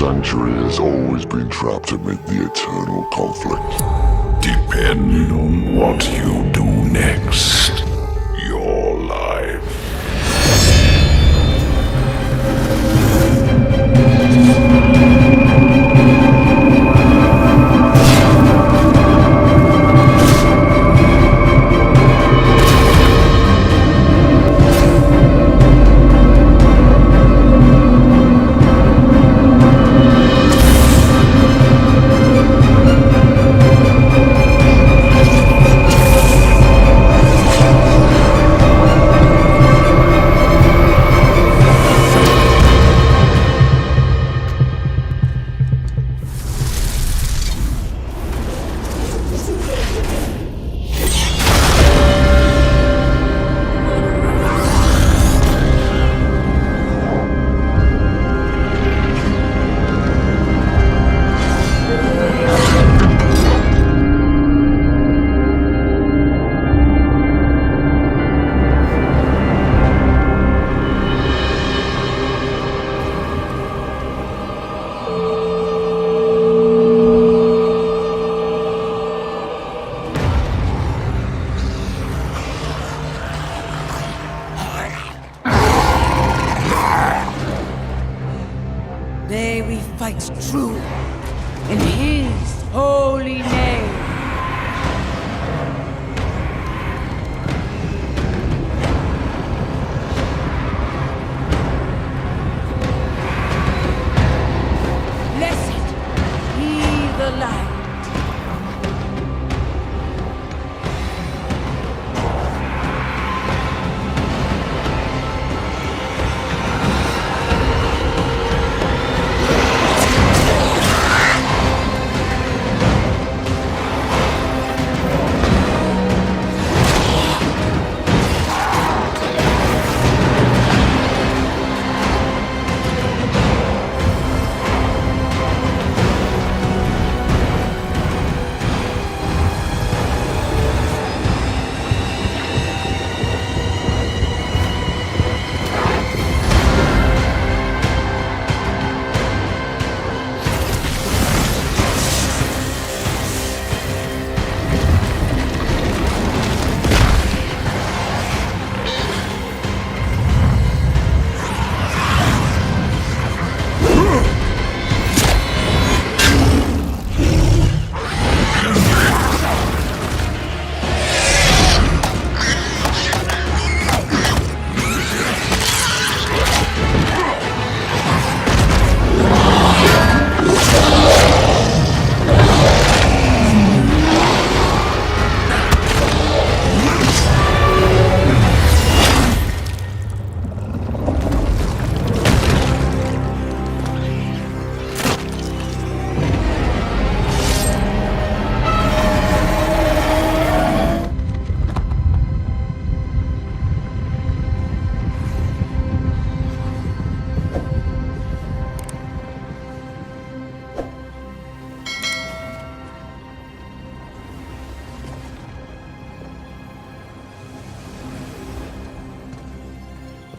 sanctuary has always been trapped amid the eternal conflict. Depend on what you do next. Your life. May we fight true in his holy name. Blessed be the light.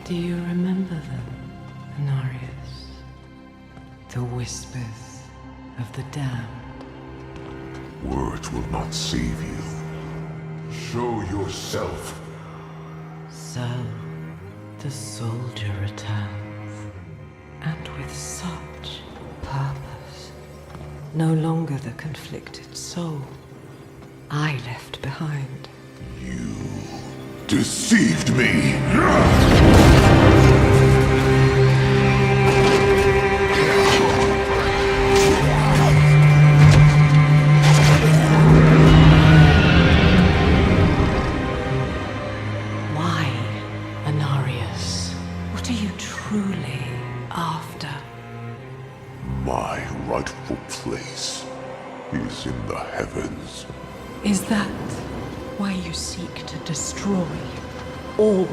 Do you remember them, Anarius? The whispers of the damned. Words will not save you. Show yourself. So, the soldier returns, and with such purpose. No longer the conflicted soul I left behind. You deceived me! Why, Anarius? What are you truly after? My rightful place is in the heavens. Is that why you seek to destroy all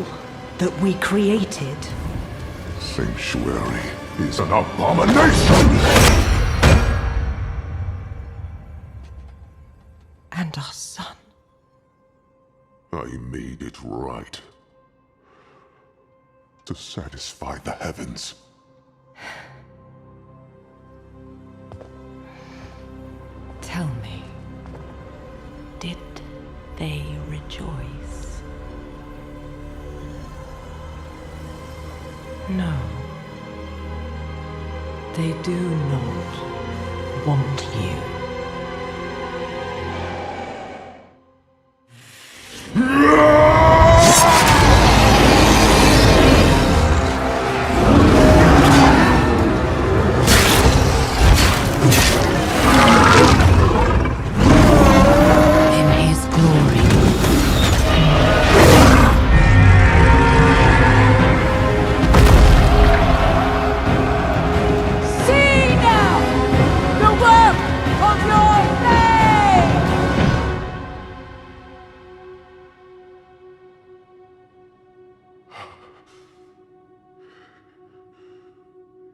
that we created? Sanctuary is an abomination! And our son. I made it right. To satisfy the heavens. No. They do not want you.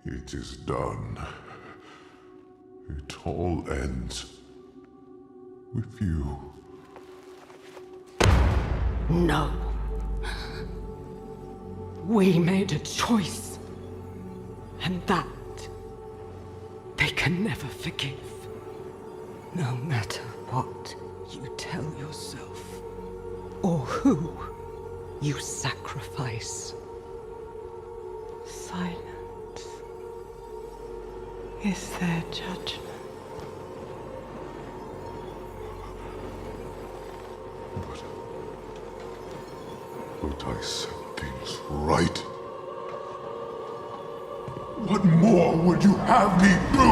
It is done. It all ends with you. No. We made a choice. And that they can never forgive. No matter what you tell yourself, or who you sacrifice. Silence is their judgment. But I set things right. What more would you have me do?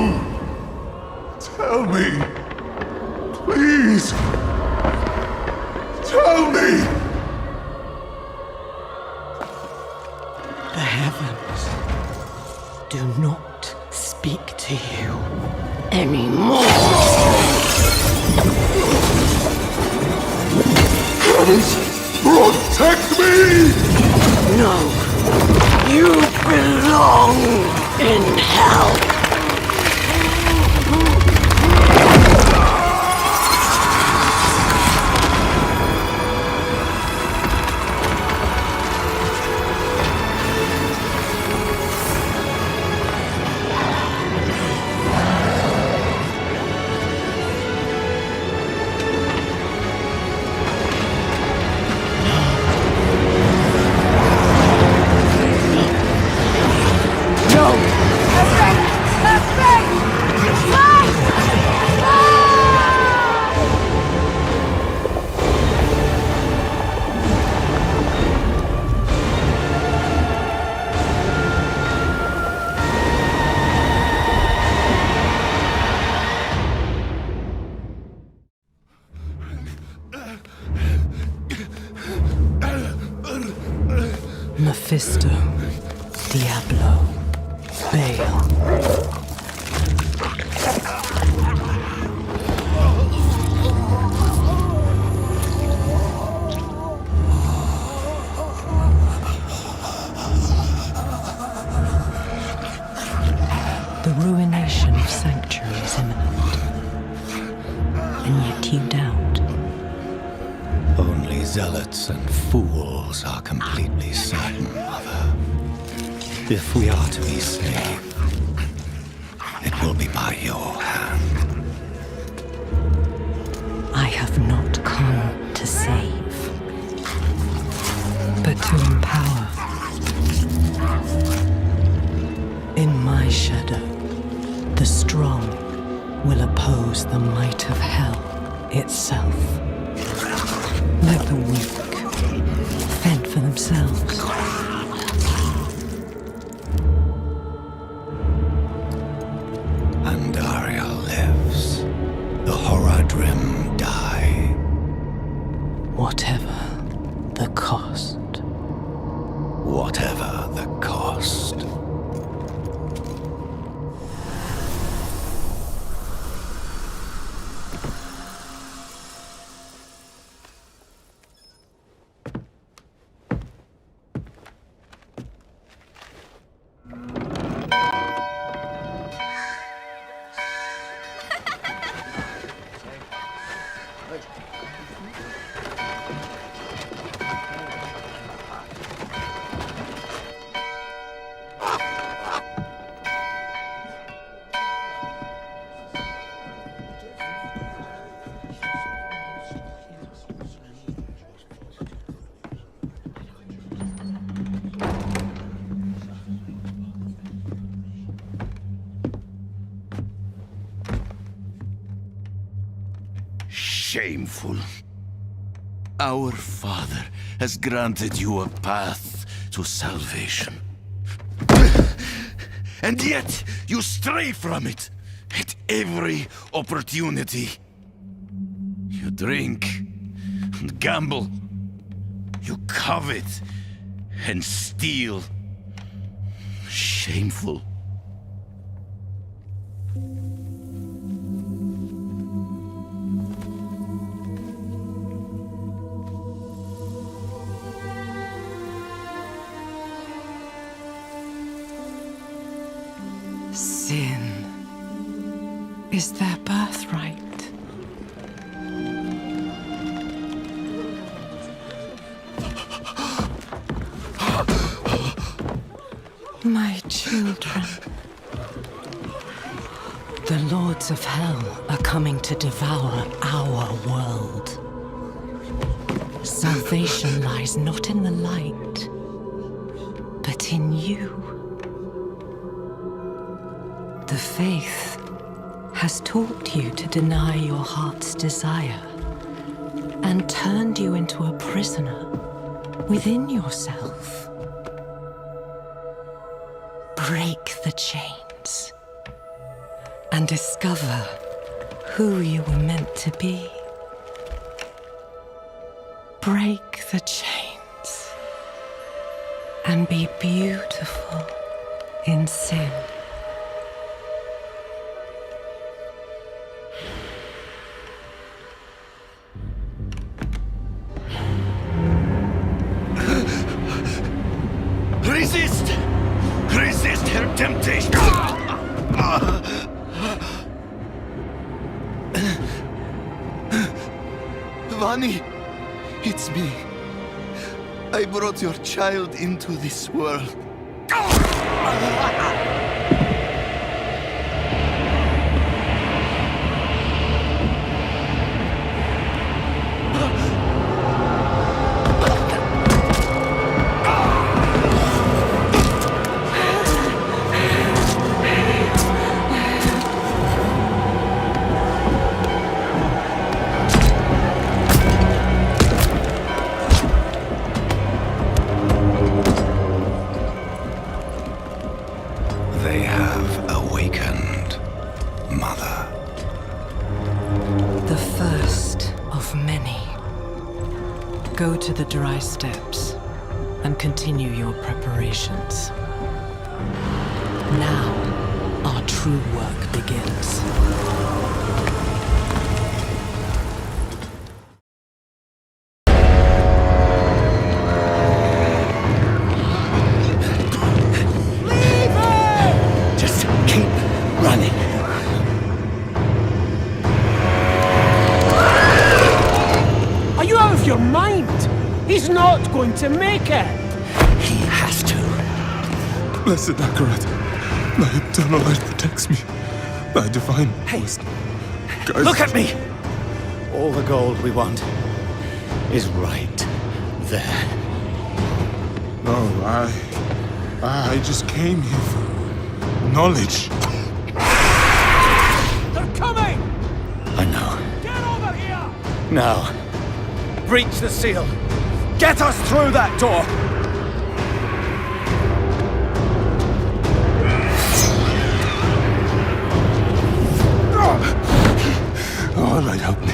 Tell me. Please. Tell me. The heavens do not speak to you anymore. Heavens, protect me! No, you belong in hell. Mephisto, Diablo, Baal. The ruination of Sanctuary is imminent, and yet you doubt. Only zealots and fools are completely certain, Mother. If we are to be saved, it will be by your hand. I have not come to save, but to empower. In my shadow, the strong will oppose the might of hell itself. Let the weak fend for themselves. And Duriel lives. The Horadrim die. Whatever the cost. Whatever the cost. shameful. Our Father has granted you a path to salvation. And yet, you stray from it at every opportunity. You drink and gamble. You covet and steal. Shameful. Sin is their birthright. My children. The Lords of Hell are coming to devour our world. Salvation lies not in the light, but in you. The faith has taught you to deny your heart's desire and turned you into a prisoner within yourself. Break the chains and discover who you were meant to be. Break the chains and be beautiful in sin. Resist! Resist her temptation! Vani, it's me. I brought your child into this world. Go to the dry steps and continue your preparations. Now, our true work begins. Just keep running. Are you out of your mind? He's not going to make it! He has to. Blessed Akarat, thy eternal light protects me. Thy divine wisdom guides Look at me! All the gold we want is right there. No, I just came here for knowledge. They're coming! I know. Get over here! Now, breach the seal. Get us through that door! Oh, light, help me.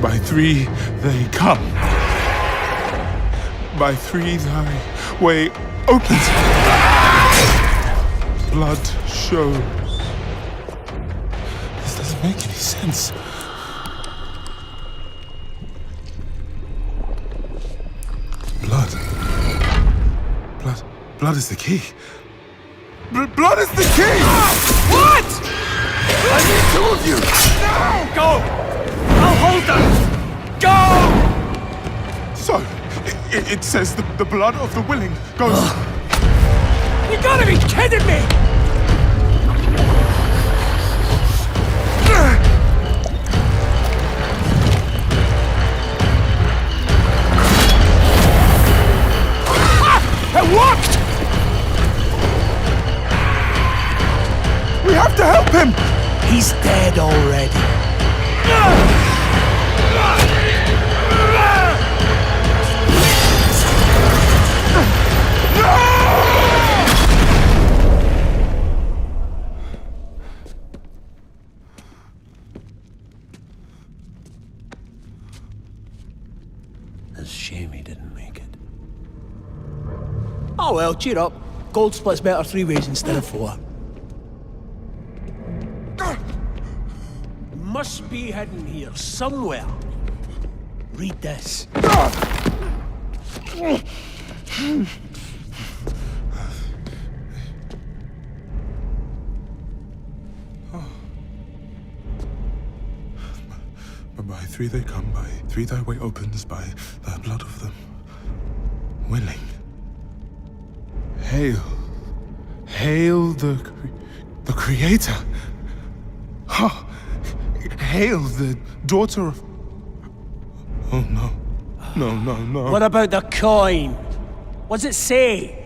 By three, they come. By three, thy way opens. Blood shows. This doesn't make any sense. Blood is the key. Blood is the key! What? I need two of you! No! Go! I'll hold them! Go! So, it says the blood of the willing goes... You gotta be kidding me! It worked! him! He's dead already. It's a shame he didn't make it. Oh well, cheer up. Gold splits better 3 ways instead of 4. Must be hidden here somewhere. Read this. By 3 they come, by 3 thy way opens, by the blood of them willing. Hail, hail the Creator. Ha! Hail the daughter of... Oh no, no. What about the coin? What's it say?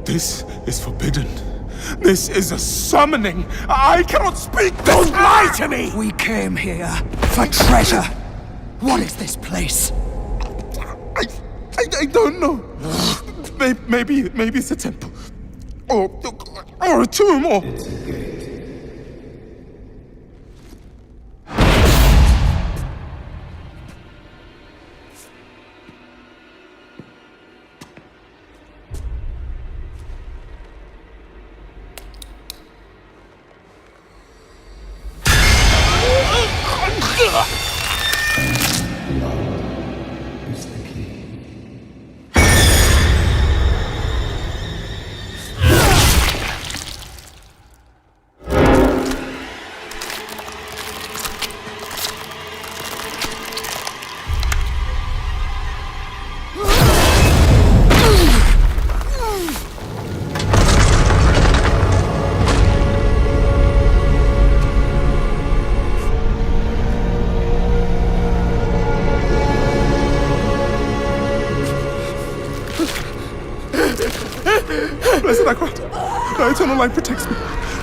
This is forbidden. This is a summoning. I cannot speak this. Don't lie to me! We came here for treasure. What is this place? I don't know. Maybe it's a temple. Or a tomb, or... It's a gate. Is the key. Blessed Akrath, thy eternal light protects me.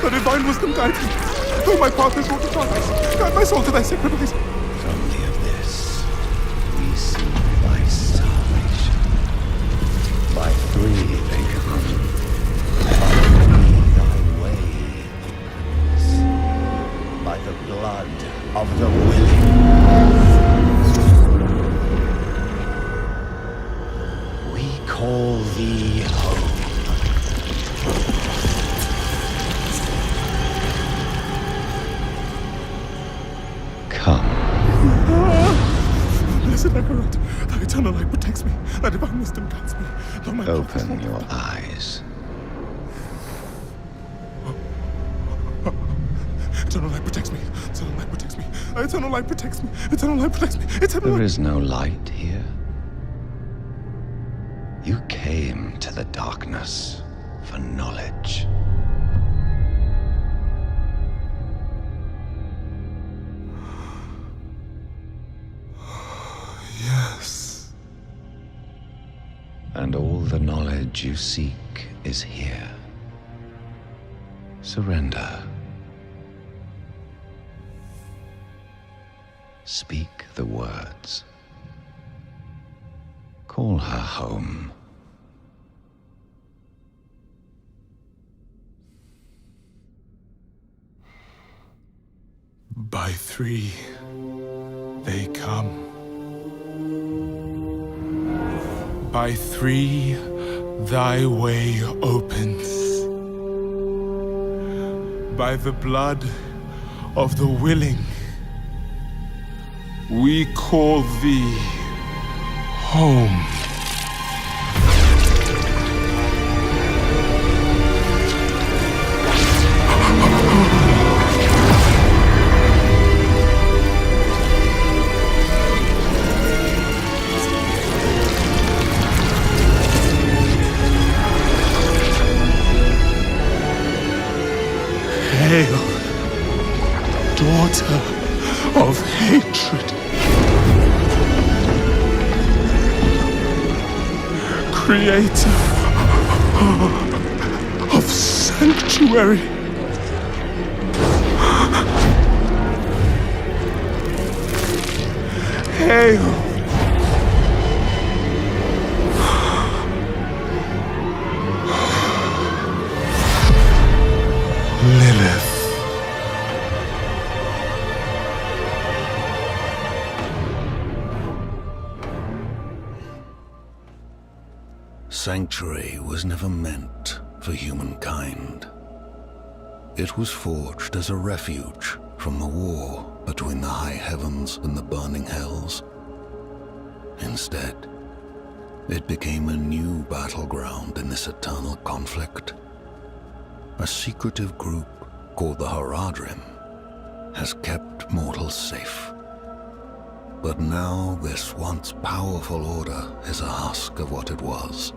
Thy divine wisdom guides me. Though my path is wrought with darkness, guide my soul to thy sacred ways. From the abyss, we see thy salvation. By 3 they come. By 3 thy way opens. By the blood of the willing. We call thee home. Come. Blessed Akrath, thy eternal light protects me. Thy divine wisdom guides me. Though my path is Open wrought your with darkness. eyes. Eternal light protects me. Eternal light protects me. Eternal light protects me. Eternal light protects me. Eternal There light... is no light here. You came to the darkness for knowledge. Yes. And all the knowledge you seek is here. Surrender. Speak the words. Call her home. By 3 they come. By 3 thy way opens. By the blood of the willing, we call thee home. Hail, daughter of hatred. Creator of sanctuary. Hail! Lilith. Sanctuary was never meant for humankind. It was forged as a refuge from the war between the high heavens and the burning hells. Instead, it became a new battleground in this eternal conflict. A secretive group called the Horadrim has kept mortals safe. But now this once powerful order is a husk of what it was,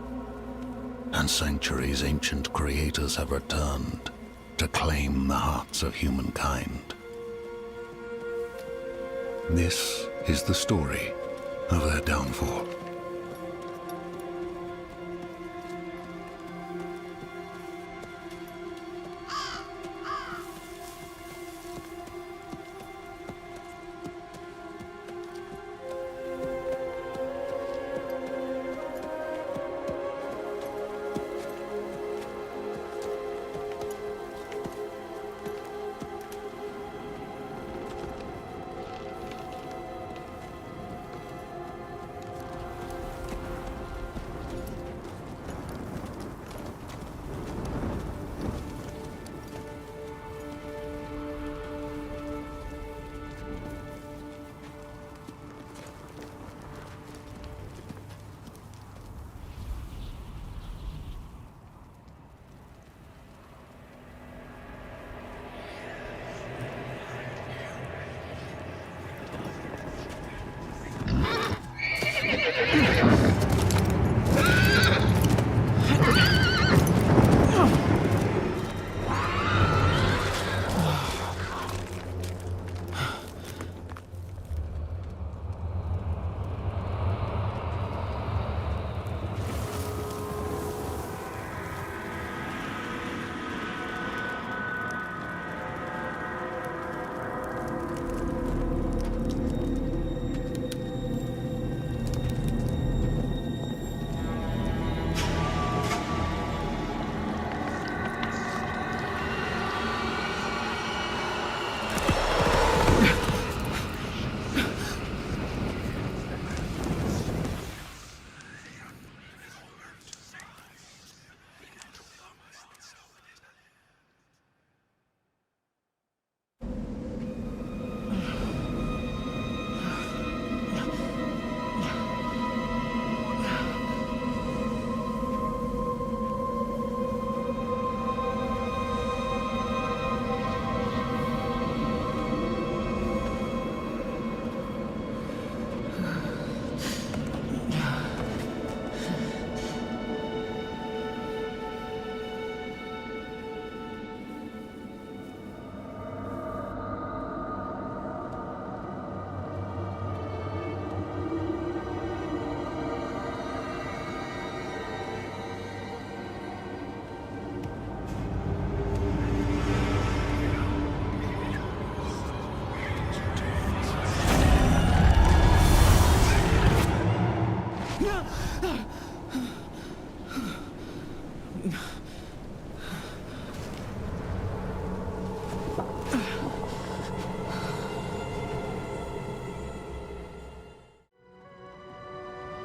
and Sanctuary's ancient creators have returned to claim the hearts of humankind. This is the story of their downfall.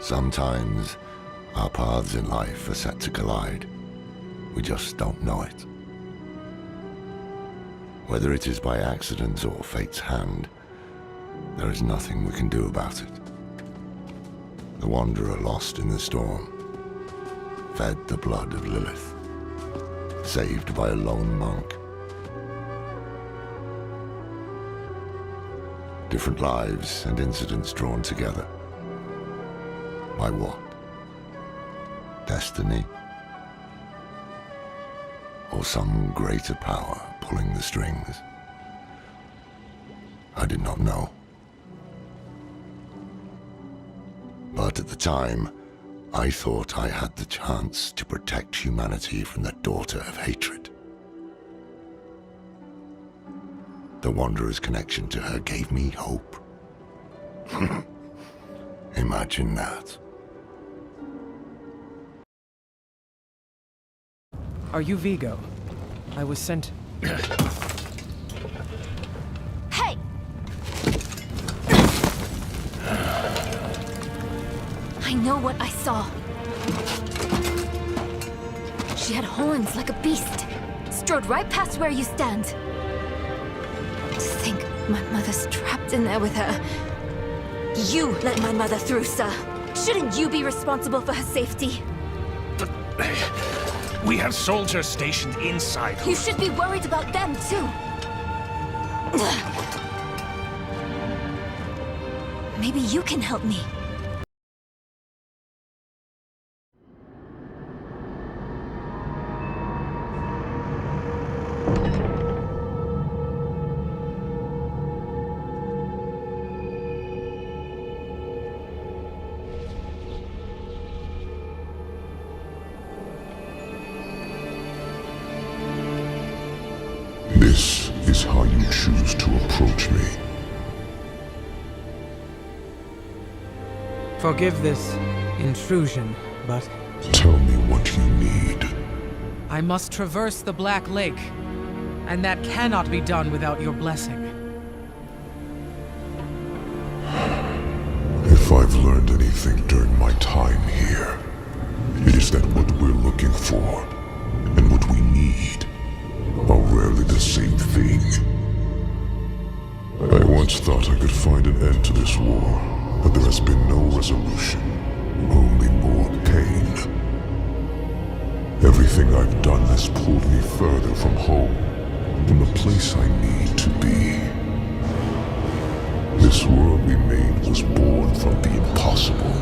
Sometimes our paths in life are set to collide. We just don't know it. Whether it is by accident or fate's hand, there is nothing we can do about it. The wanderer lost in the storm, fed the blood of Lilith, saved by a lone monk. Different lives and incidents drawn together. By what? Destiny? Or some greater power pulling the strings? I did not know. But at the time, I thought I had the chance to protect humanity from the daughter of hatred. The Wanderer's connection to her gave me hope. Imagine that. Are you Vigo? I was sent... Hey! I know what I saw. She had horns like a beast. Strode right past where you stand. To think my mother's trapped in there with her. You let my mother through, sir. Shouldn't you be responsible for her safety? But we have soldiers stationed inside. You should be worried about them, too. Maybe you can help me. This is how you choose to approach me. Forgive this intrusion, but... Tell me what you need. I must traverse the Black Lake, and that cannot be done without your blessing. If I've learned anything during my time here, it is that what we're looking for, and what we need, are rarely the same thing. I once thought I could find an end to this war, but there has been no resolution, only more pain. Everything I've done has pulled me further from home, from the place I need to be. This world we made was born from the impossible,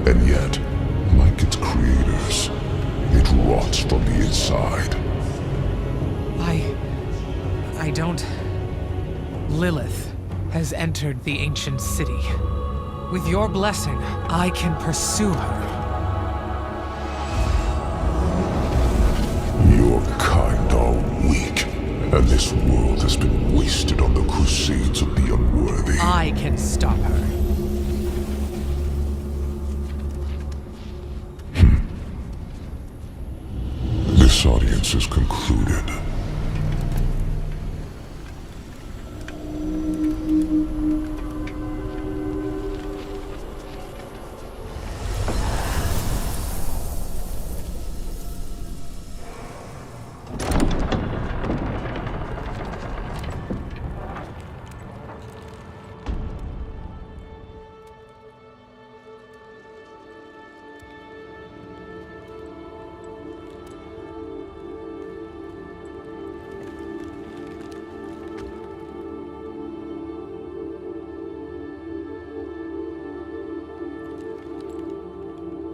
and yet, like its creators, it rots from the inside. I don't... Lilith has entered the ancient city. With your blessing, I can pursue her. Your kind are weak, and this world has been wasted on the crusades of the unworthy. I can stop her. This audience is concluded.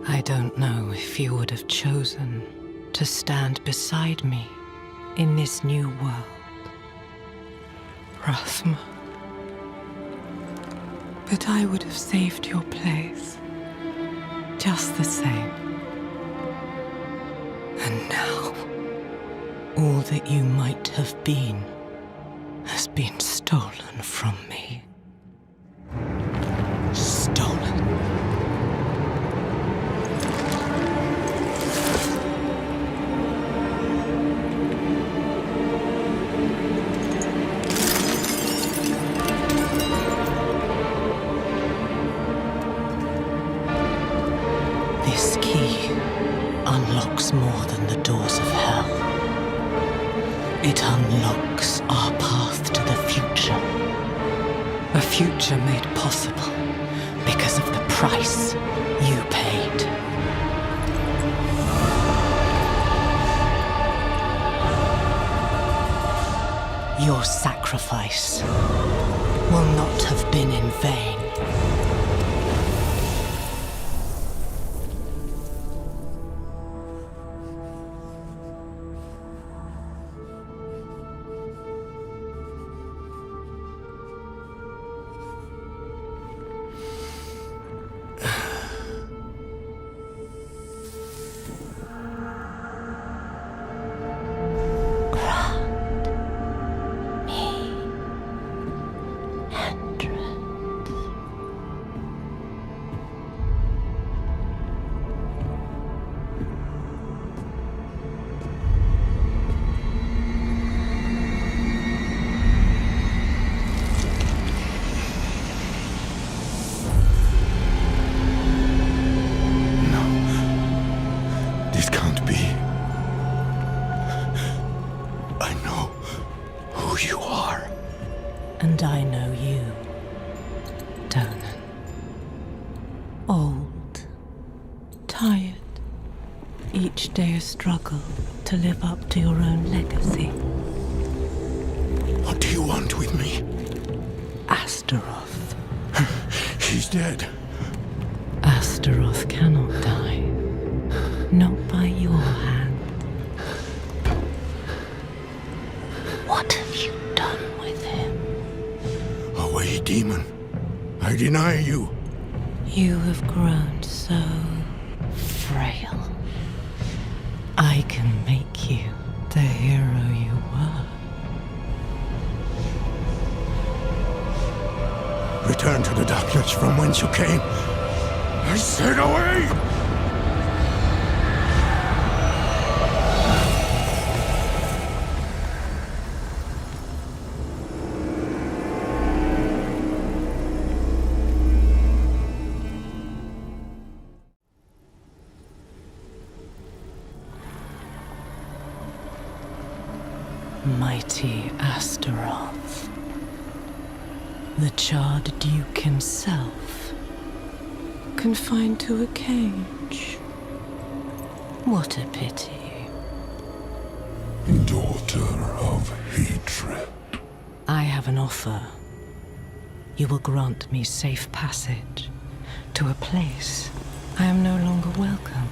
I don't know if you would have chosen to stand beside me in this new world, Rathma. But I would have saved your place, just the same. And now, all that you might have been has been stolen from me. Stolen. This key unlocks more than the doors of hell. It unlocks our path to the future. A future made possible because of the price you paid. Your sacrifice will not have been in vain. And I know you, Donan. Old, tired, each day a struggle to live up to your own legacy. What do you want with me? Astaroth. She's dead. Astaroth cannot die. Not by your hand. What have you done with him? Away, demon. I deny you. You have grown so frail. I can make you the hero you were. Return to the darkness from whence you came. I said away! Mighty Astaroth. The charred duke himself, confined to a cage. What a pity. Daughter of hatred. I have an offer. You will grant me safe passage to a place I am no longer welcome.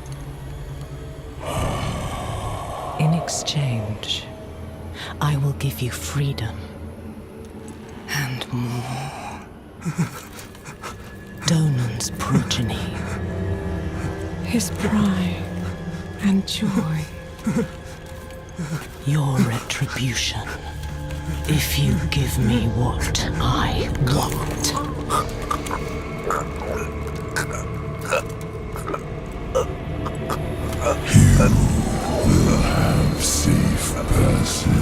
In exchange, I will give you freedom. And more. Donan's progeny. His pride and joy. Your retribution. If you give me what I want. You will have safe passage.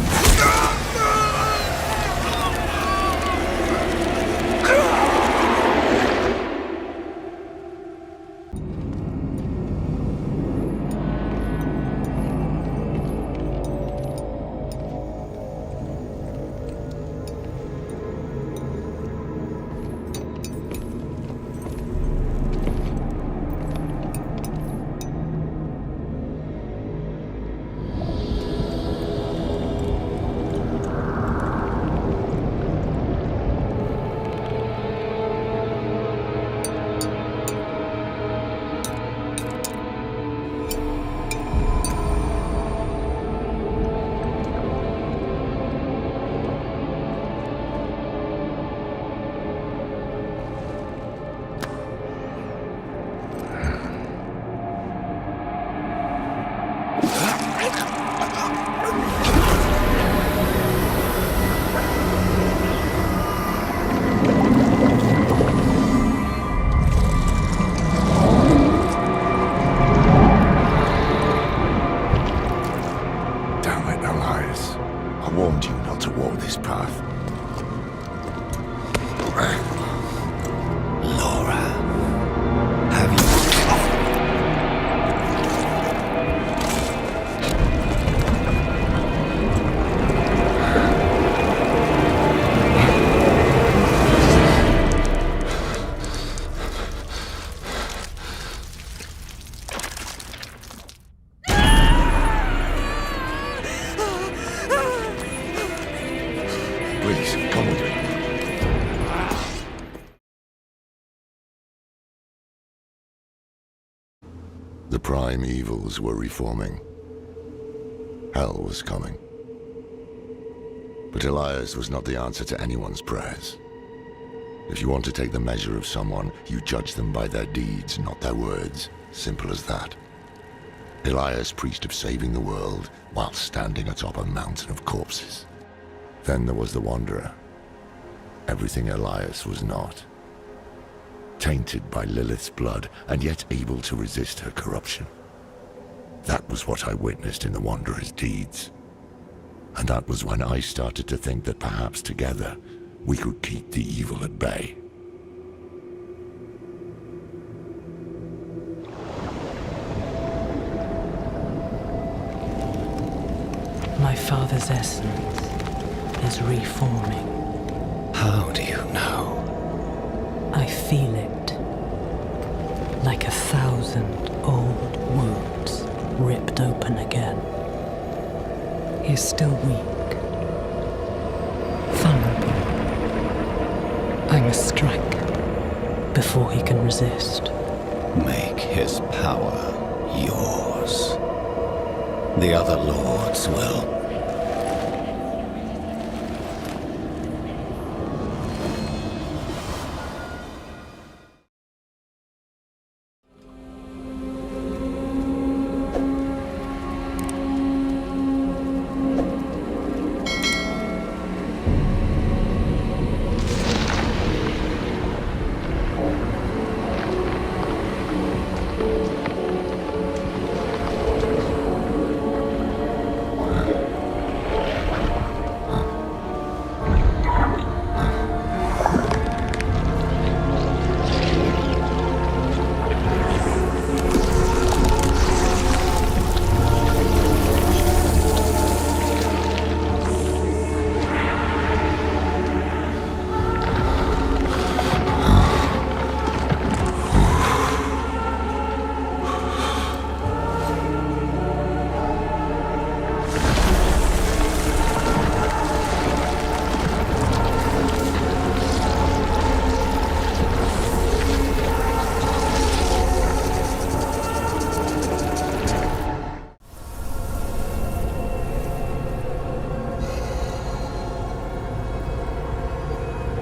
The prime evils were reforming. Hell was coming. But Elias was not the answer to anyone's prayers. If you want to take the measure of someone, you judge them by their deeds, not their words. Simple as that. Elias preached of saving the world while standing atop a mountain of corpses. Then there was the Wanderer. Everything Elias was not. Tainted by Lilith's blood, and yet able to resist her corruption. That was what I witnessed in the Wanderer's deeds. And that was when I started to think that perhaps together, we could keep the evil at bay. My father's essence is reforming. How How do you know? I feel it. Like 1,000 old wounds ripped open again. He's still weak. Vulnerable. I must strike before he can resist. Make his power yours. The other lords will.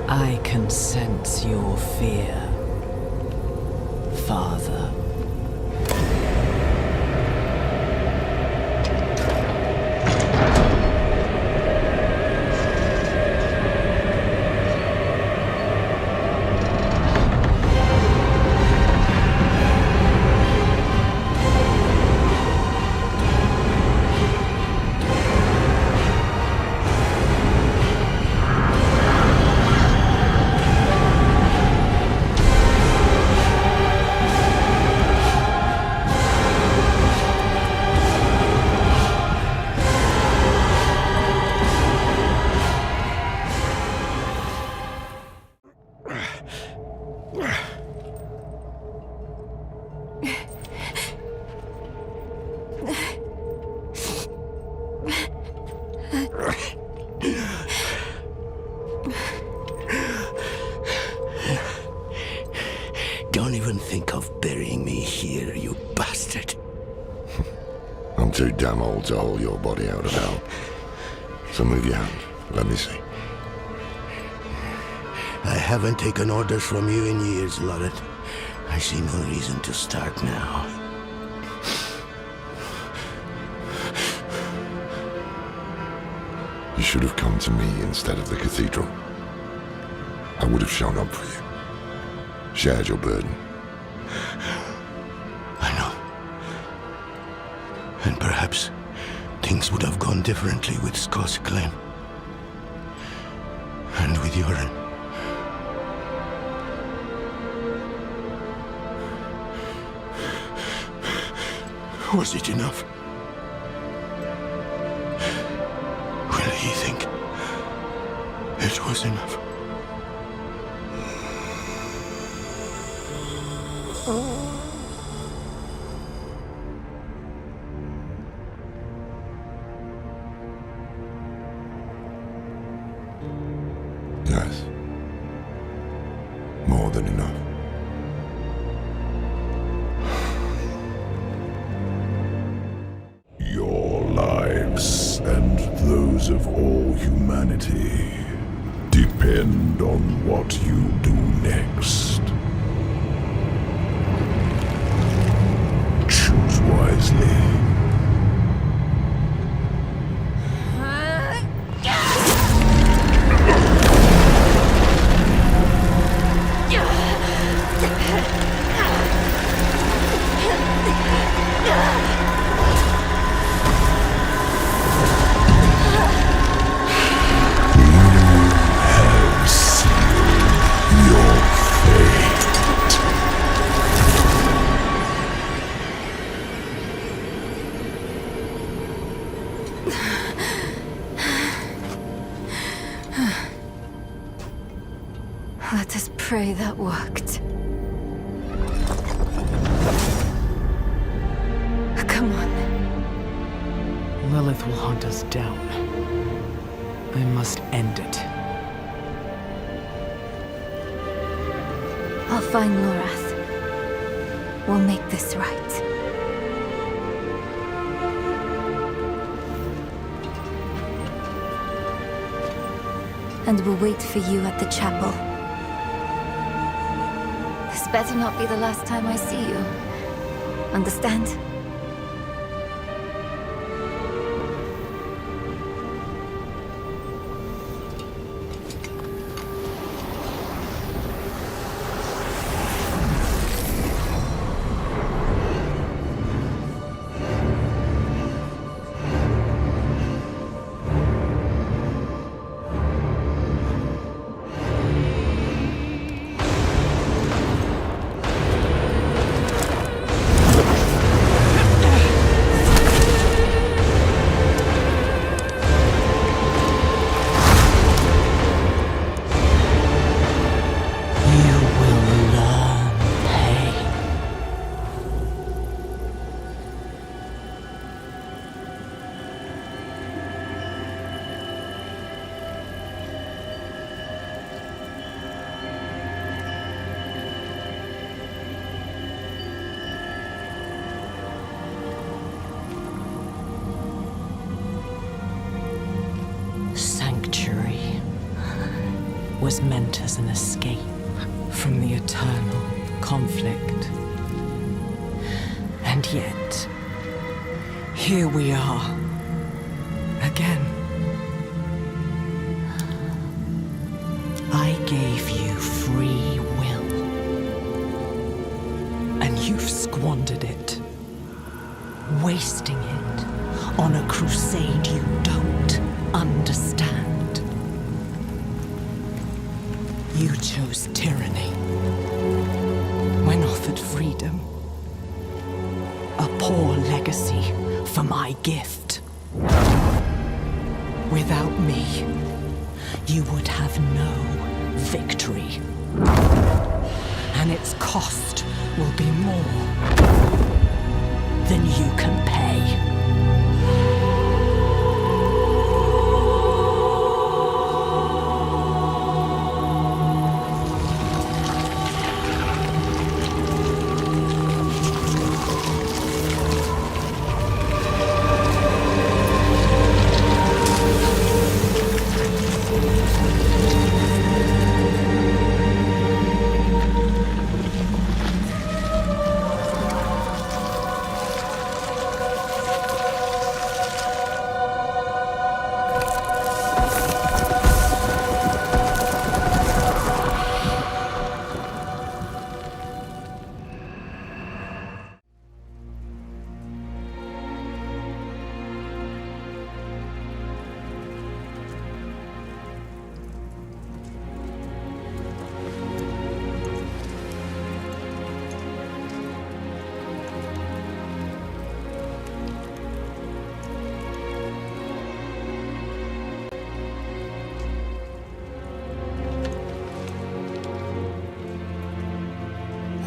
I can sense your fear, Father. Don't even think of burying me here, you bastard. I'm too damn old to hold your body out of hell. So move your hand. Let me see. I haven't taken orders from you in years, Lilith. I see no reason to start now. You should have come to me instead of the cathedral. I would have shown up for you. Shared your burden. I know. And perhaps things would have gone differently with Scott's claim. And with Yoren. Was it enough? Will he think it was enough? Yes. More than enough. Your lives and those of all humanity depend on what you do next. Choose wisely. Your fate. pray that worked. Come on. Lilith will hunt us down. I must end it. I'll find Lorath. We'll make this right. And we'll wait for you at the chapel. This better not be the last time I see you. Understand? Was meant as an escape from the eternal conflict. And yet, here we are, again. I gave you free will, and you've squandered it, wasting it on a crusade you don't understand. You chose tyranny when offered freedom. A poor legacy for my gift. Without me, you would have no victory. And its cost will be more than you can pay.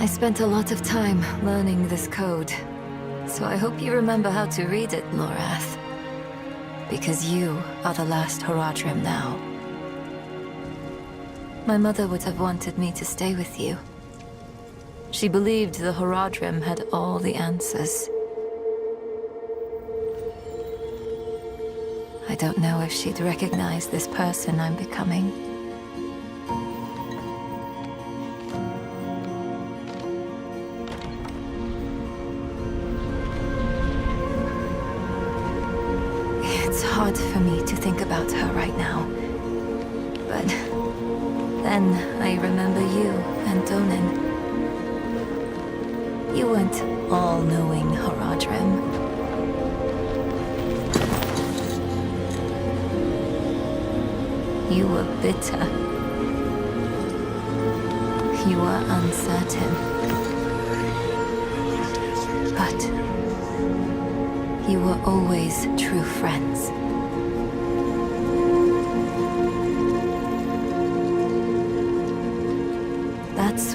I spent a lot of time learning this code, so I hope you remember how to read it, Lorath. Because you are the last Horadrim now. My mother would have wanted me to stay with you. She believed the Horadrim had all the answers. I don't know if she'd recognize this person I'm becoming. It's hard for me to think about her right now. But then I remember you and Donan. You weren't all-knowing Horadrim. You were bitter. You were uncertain. But you were always true friends.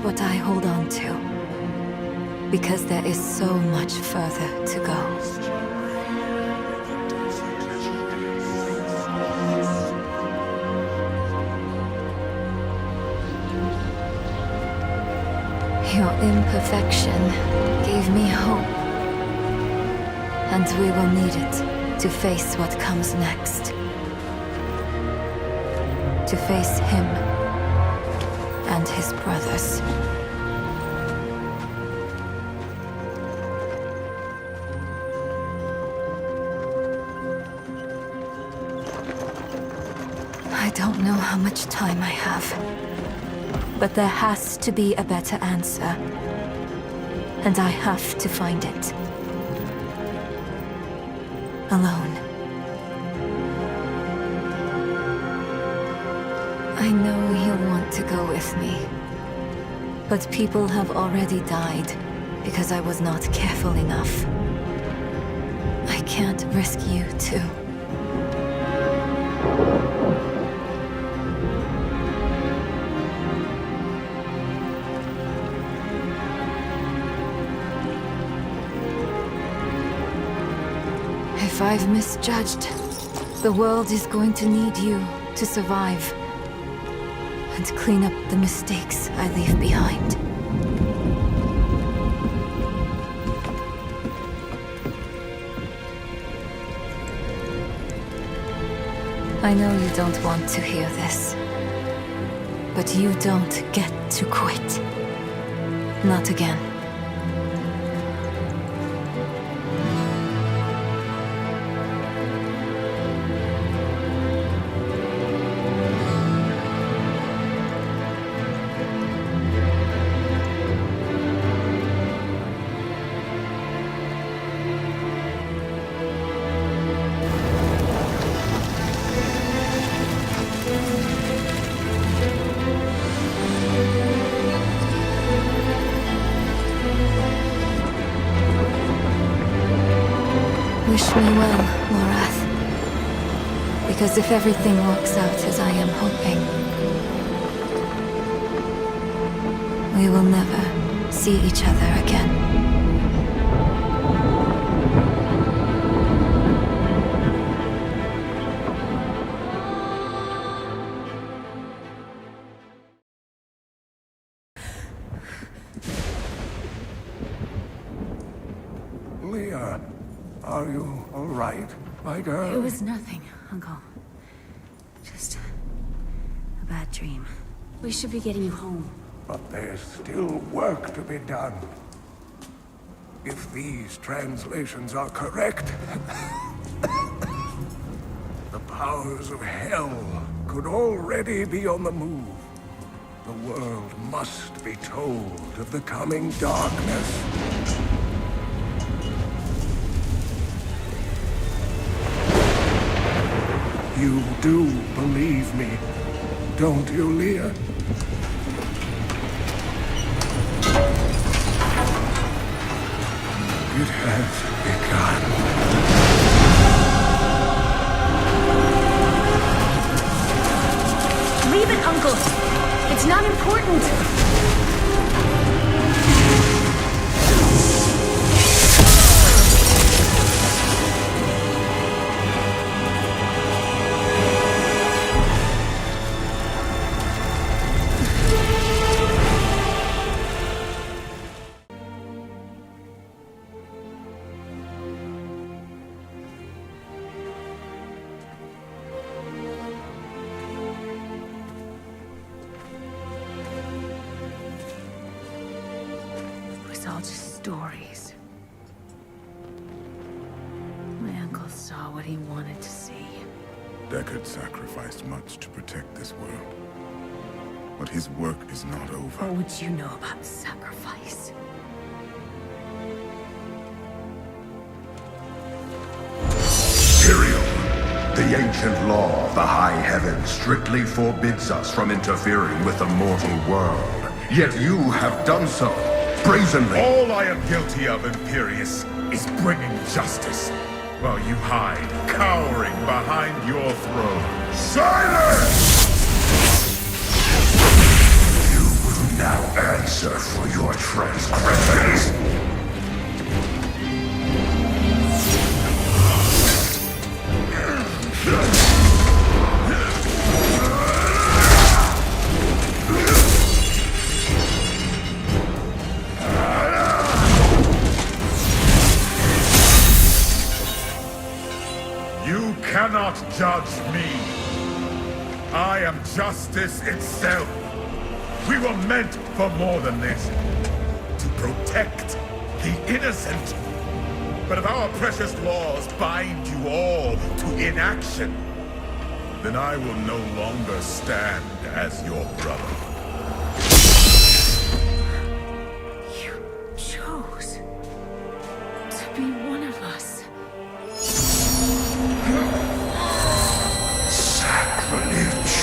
what I hold on to. Because there is so much further to go. Your imperfection gave me hope. And we will need it to face what comes next. To face him and his brothers. I don't know how much time I have, but there has to be a better answer, and I have to find it. Alone. I know he'll want to go with me, but people have already died because I was not careful enough. I can't risk you too. If I've misjudged, the world is going to need you to survive and clean up the mistakes I leave behind. I know you don't want to hear this, but you don't get to quit. Not again. Wish me well, Lorath. Because if everything works out as I am hoping, we will never see each other again. Leah, are you all right, my girl? It was nothing, Uncle. Just a bad dream. We should be getting you home. But there's still work to be done. If these translations are correct, the powers of hell could already be on the move. The world must be told of the coming darkness. You do believe me, don't you, Leah? It has begun. Leave it, Uncle! It's not important! All just stories. My uncle saw what he wanted to see. Deckard sacrificed much to protect this world. But his work is not over. What would you know about sacrifice? Duriel, the ancient law of the high heavens strictly forbids us from interfering with the mortal world. Yet you have done so. Brazenly. All I am guilty of, Imperius, is bringing justice, while you hide, cowering behind your throne. Silence! You will now answer for your transgressions? You cannot judge me. I am justice itself. We were meant for more than this. To protect the innocent. But if our precious laws bind you all to inaction, then I will no longer stand as your brother. You chose to be one of us. Sacrilege.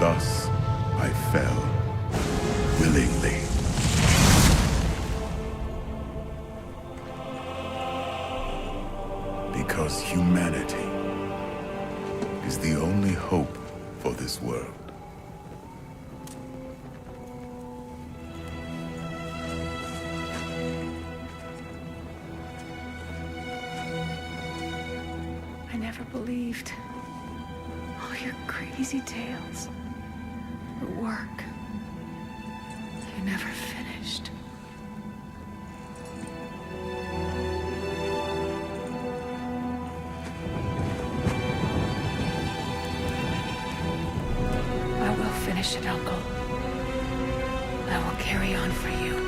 Thus, I fell, willingly. Because humanity is the only hope for this world. I never believed all your crazy tales. The work you never finished. I will finish it, Uncle. I will carry on for you.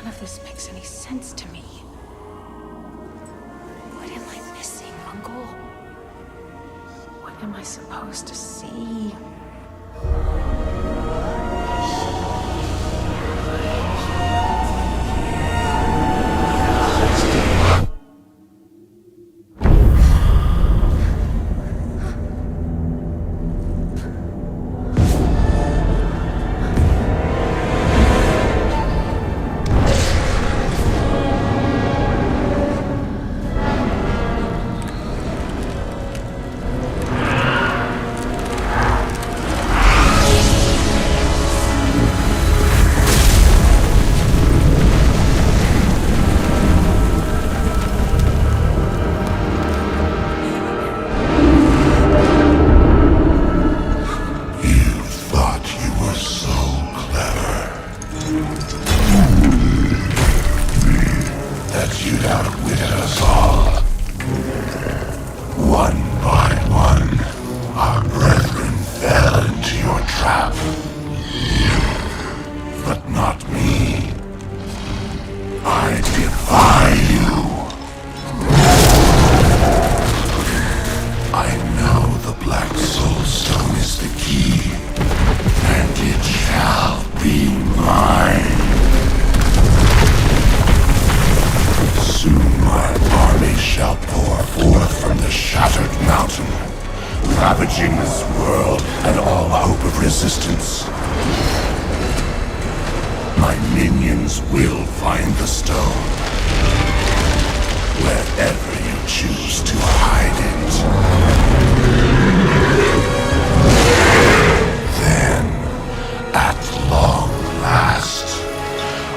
None of this makes any sense to me. What am I missing, Uncle? What am I supposed to see? Ravaging this world and all hope of resistance. My minions will find the stone, wherever you choose to hide it. Then, at long last,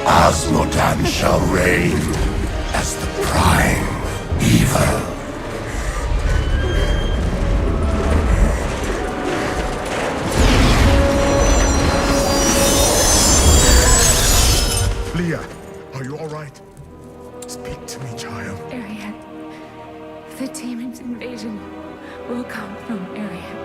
Osmodan shall reign as the prime evil. Leah, are you all right? Speak to me, child. Arian. The demon's invasion will come from Arian.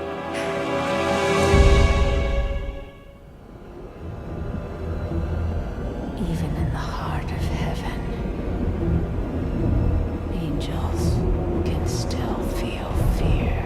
Even in the heart of heaven, angels can still feel fear.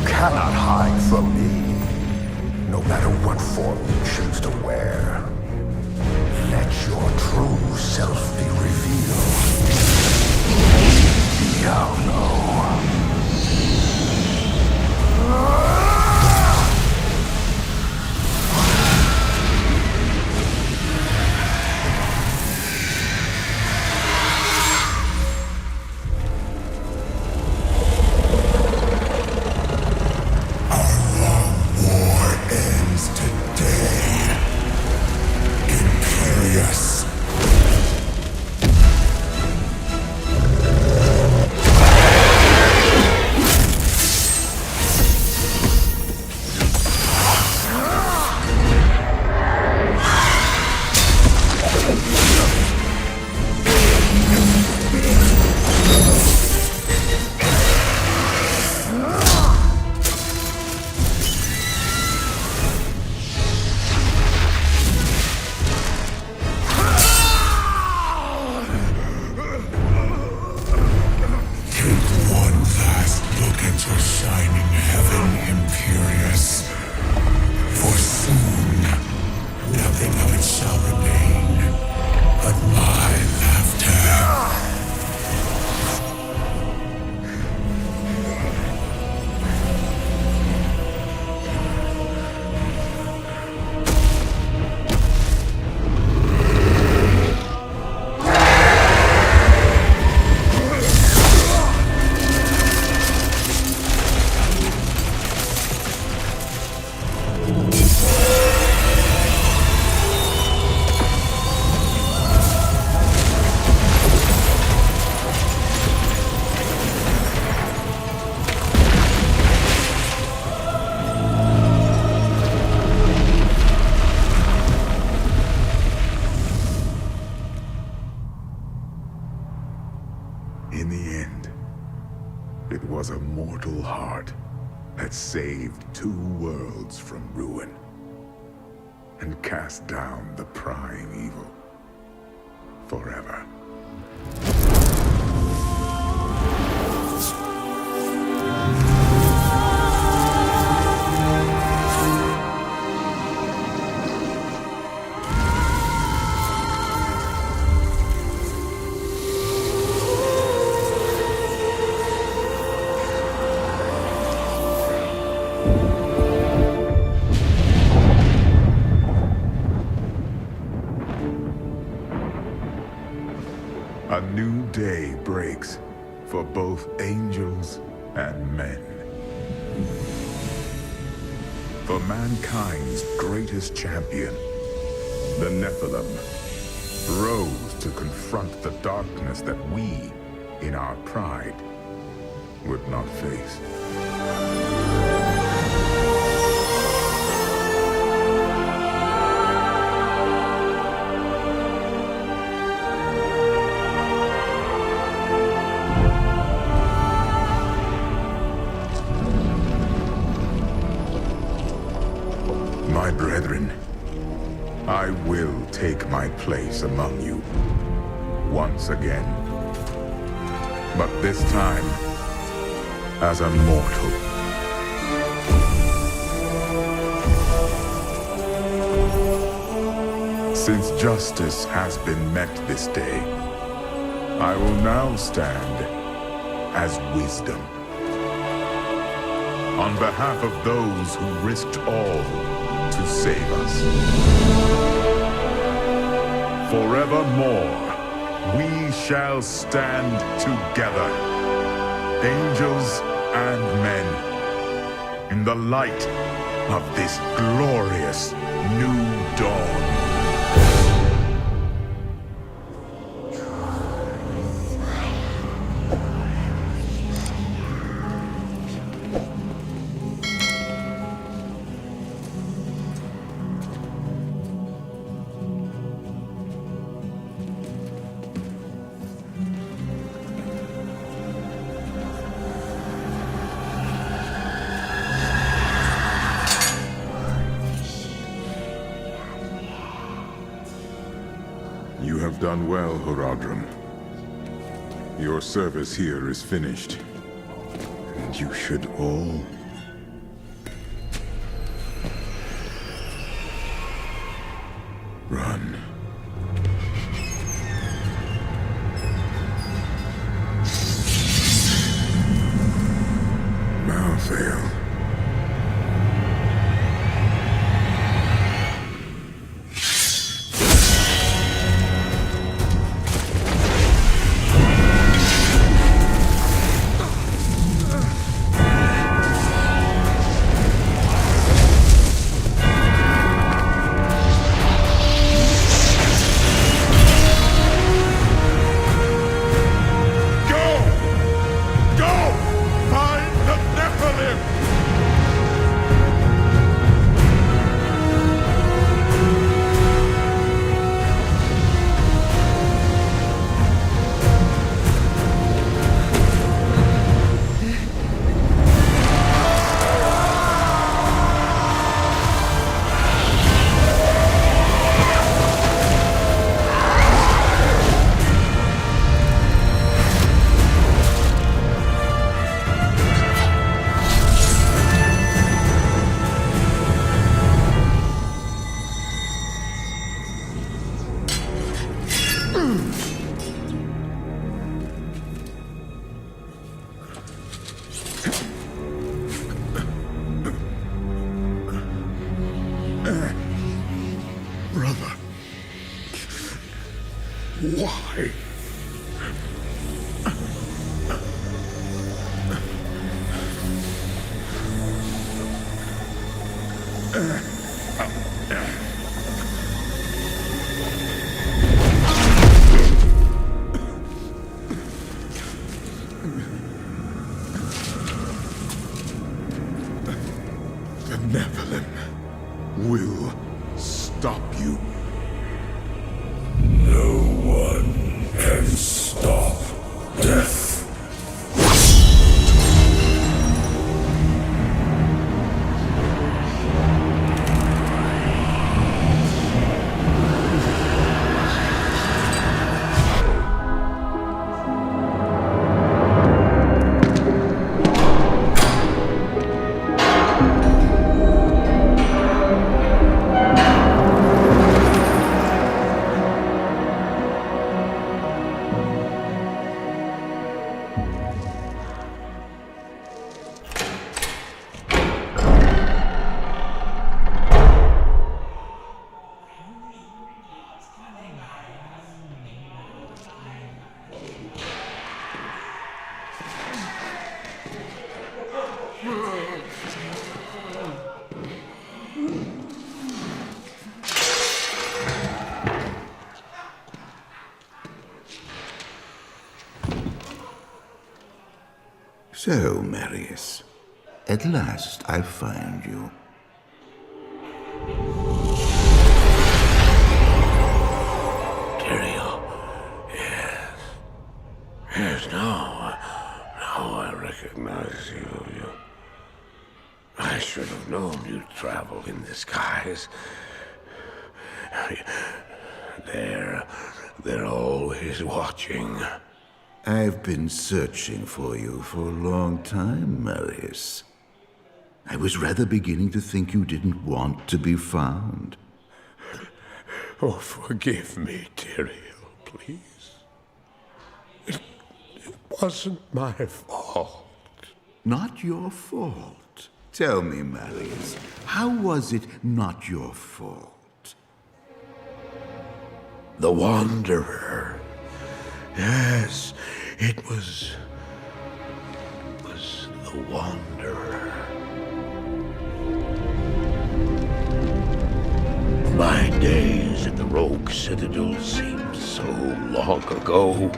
Cannot hide from me, no matter what form you choose to wear. Let your true self be revealed. Diablo. In the end, it was a mortal heart that saved 2 worlds from ruin and cast down the prime evil forever. A new day breaks for both angels and men. For mankind's greatest champion, the Nephilim, rose to confront the darkness that we, in our pride, would not face. My brethren, I will take my place among you once again. But this time, as a mortal. Since justice has been met this day, I will now stand as wisdom. On behalf of those who risked all to save us. Forevermore, we shall stand together, angels and men, in the light of this glorious new dawn. You have done well, Horadrim. Your service here is finished, and you should all run. Malfail. Brother. Why? The Nephilim will stop you. No one can stop death. So, Marius, at last I find you. Duriel. Yes. Yes, now I recognize you. I should have known you'd travel in disguise. They're always watching. I've been searching for you for a long time, Marius. I was rather beginning to think you didn't want to be found. Oh, forgive me, Duriel, please. It wasn't my fault. Not your fault. Tell me, Marius, how was it not your fault? The Wanderer. Yes, it was the Wanderer. My days at the Rogue Citadel seemed so long ago.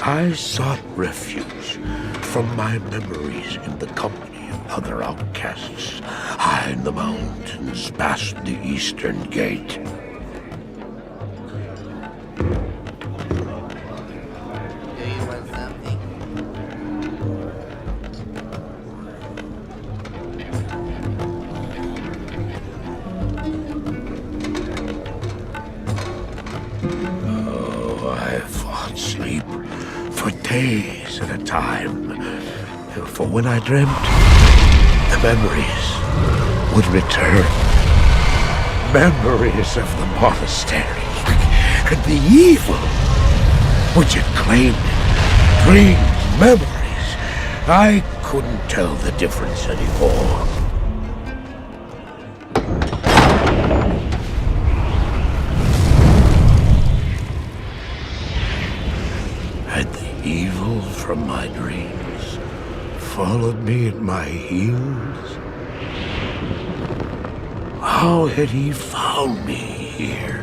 I sought refuge from my memories in the company of other outcasts, high in the mountains past the Eastern Gate. Days at a time. For when I dreamt, the memories would return. Memories of the monastery and the evil which had claimed dreams, memories. I couldn't tell the difference anymore. Evil from my dreams followed me at my heels. How had he found me here?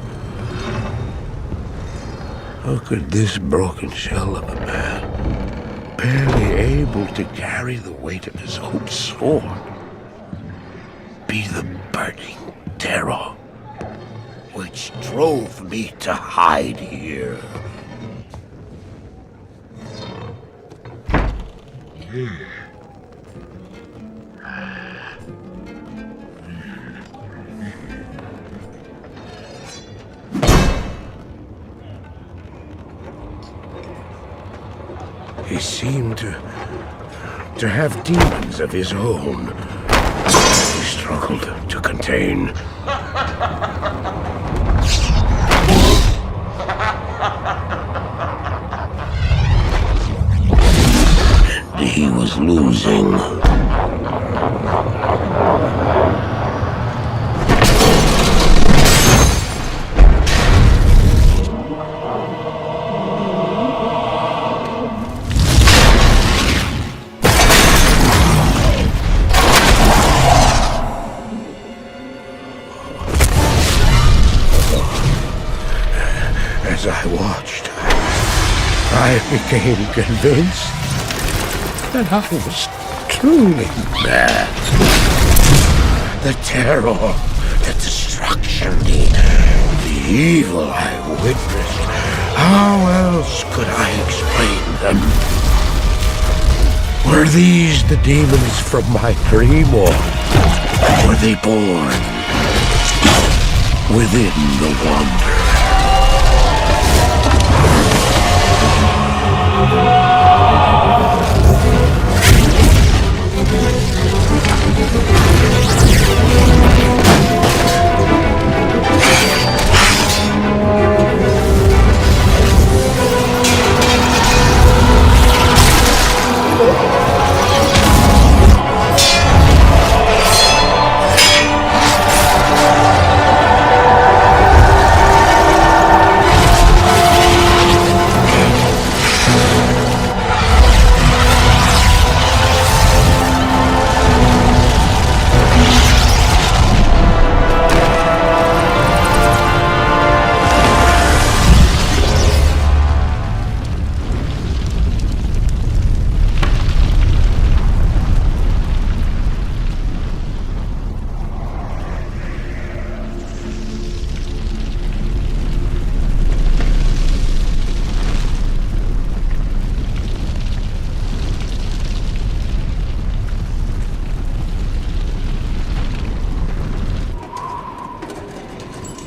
How could this broken shell of a man, barely able to carry the weight of his own sword, be the burning terror which drove me to hide here? He seemed to have demons of his own. He struggled to contain. He was losing. As I watched, I became convinced that I was truly mad. The terror, the destruction, the evil I witnessed. How else could I explain them? Were these the demons from my dream, or were they born within the Wanderer?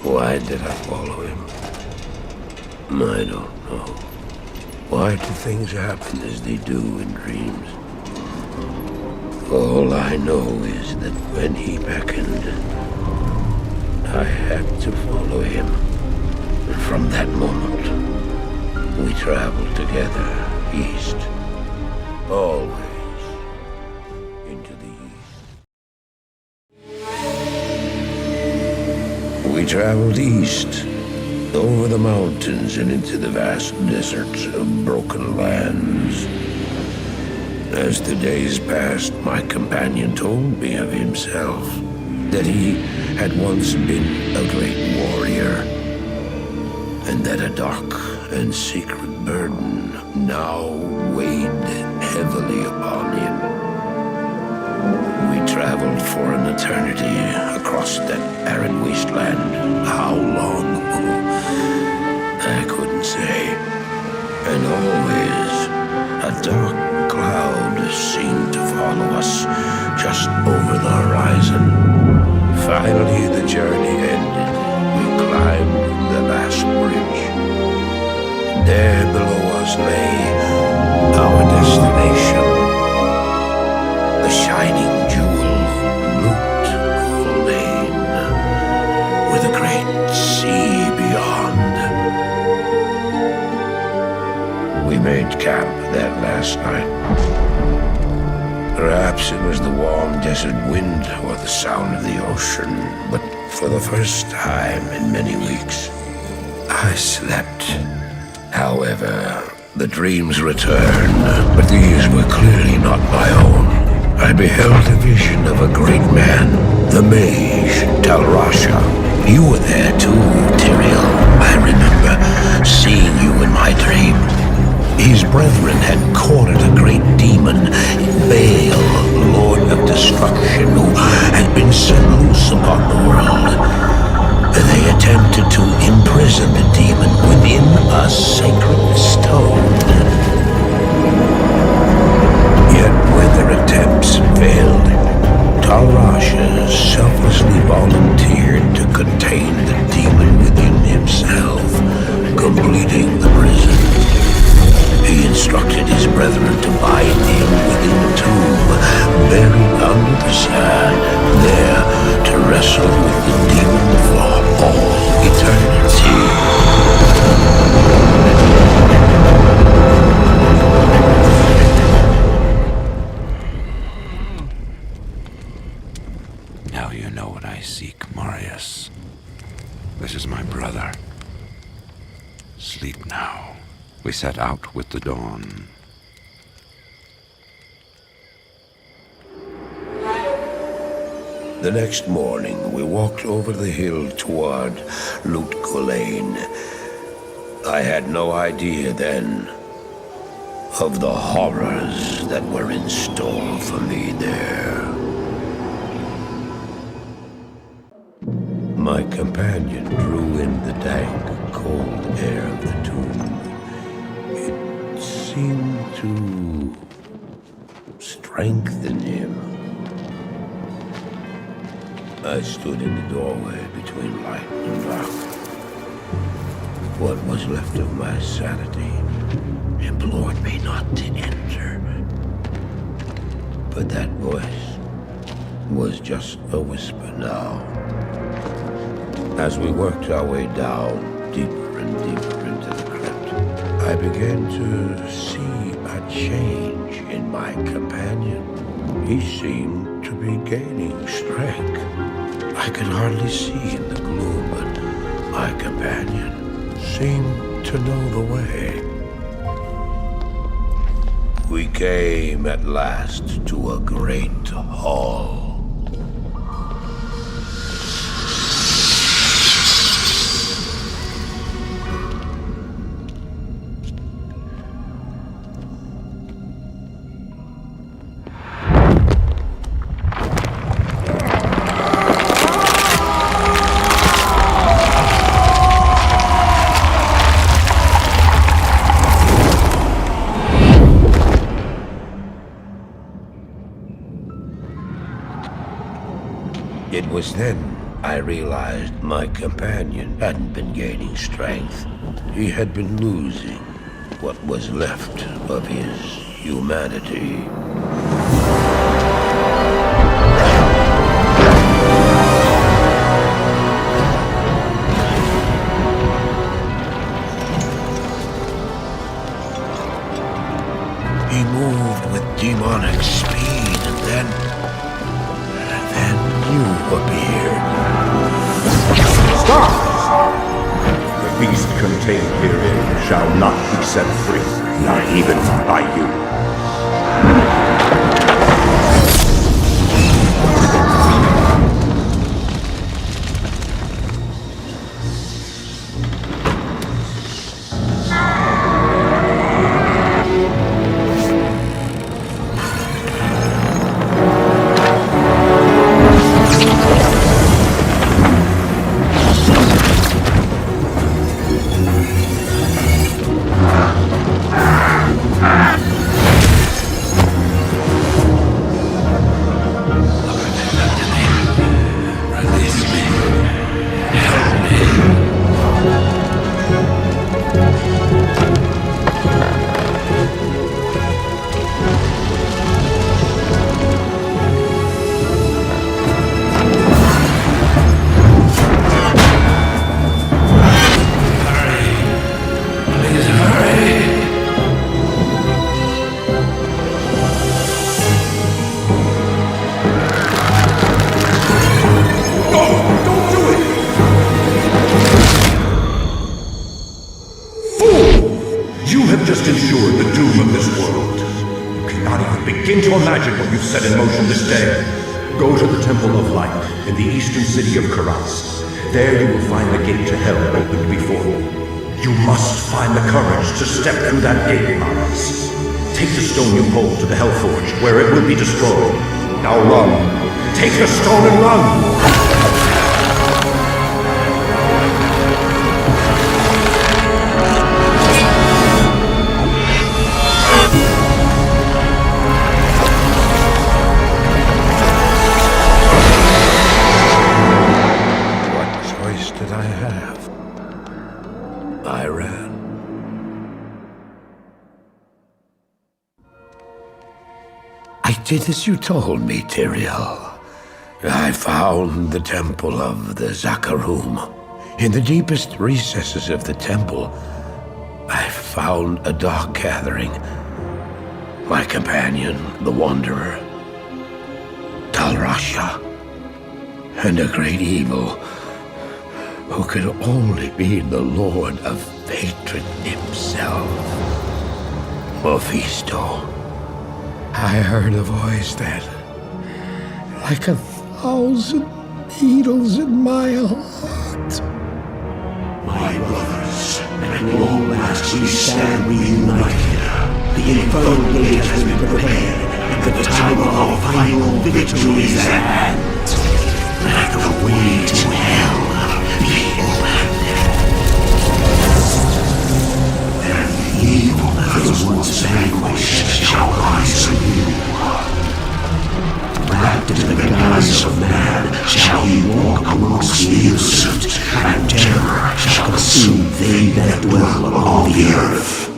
Why did I follow him? I don't know. Why do things happen as they do in dreams? All I know is that when he beckoned, I had to follow him. And from that moment, we traveled together east. Always into the east. We traveled east, over the mountains and into the vast deserts of broken lands. As the days passed, my companion told me of himself, that he had once been a great warrior, and that a dark and secret burden now weighed heavily upon him. We traveled for an eternity across that arid wasteland. How long? I couldn't say. And always a dark cloud seemed to follow us just over the horizon. Finally, the journey ended. We climbed the last bridge. There below us lay our destination. The shining jewel, Loot Lane, with a great sea beyond. We made camp that last night. Perhaps it was the warm desert wind or the sound of the ocean, but for the first time in many weeks, I slept. However, the dreams returned, but these were clearly not my own. I beheld a vision of a great man, the mage, Talrasha. You were there too, Duriel. I remember seeing you in my dream. His brethren had cornered a great demon, Baal, Lord of Destruction, who had been set loose upon the world. They attempted to imprison the demon within a sacred stone. Yet when their attempts failed, Talrasha selflessly volunteered to contain the demon within himself, completing the prison. He instructed his brethren to bind him within a tomb, buried under the sand, there to wrestle with the demon for all eternity. Now you know what I seek, Marius. This is my brother. Sleep now. We set out with the dawn. The next morning, we walked over the hill toward Loot Lane. I had no idea then of the horrors that were in store for me there. My companion drew in the dank, cold air of the tomb. It seemed to strengthen him. I stood in the doorway between light and dark. What was left of my sanity implored me not to enter. But that voice was just a whisper now. As we worked our way down, deeper and deeper into the crypt, I began to see a change in my companion. He seemed to be gaining strength. I could hardly see in the gloom, but my companion seemed to know the way. We came at last to a great hall. It was then I realized my companion hadn't been gaining strength. He had been losing what was left of his humanity. He moved with demonic speed, and then you appeared. Stop! The beast contained herein shall not be set free, not even by you. just ensured the doom of this world. You cannot even begin to imagine what you've set in motion this day. Go to the Temple of Light in the eastern city of Karas. There you will find the gate to hell opened before you. You must find the courage to step through that gate, Marius. Take the stone you hold to the Hellforge, where it will be destroyed. Now run. Take the stone and run! Did as you told me, Duriel. I found the temple of the Zakarum. In the deepest recesses of the temple, I found a dark gathering. My companion, the Wanderer, Talrasha, and a great evil who could only be the Lord of Hatred himself, Mephisto. I heard a voice that, like 1,000 needles in my heart. My brothers, at long last we stand reunited. The infernal gate has been prepared, and the time of our final victory is at hand. Let the way to hell be opened. And the evil that was once vanquished shall rise anew. Wrapped in the guise of man shall he walk amongst the innocent, and terror shall consume they that dwell upon the earth.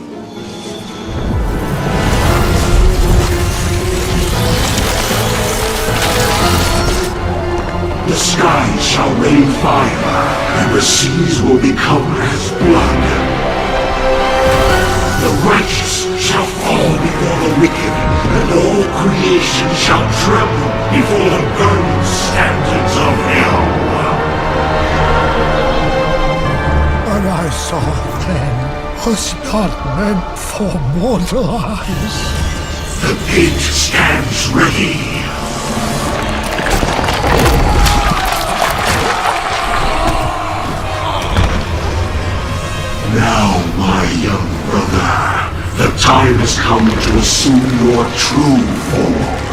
The skies shall rain fire, and the seas will become as blood. The righteous shall fall before the wicked, and all creation shall tremble before the burning standards of hell. What I saw then was not meant for mortal eyes. The gate stands ready. Now, my young brother, the time has come to assume your true form.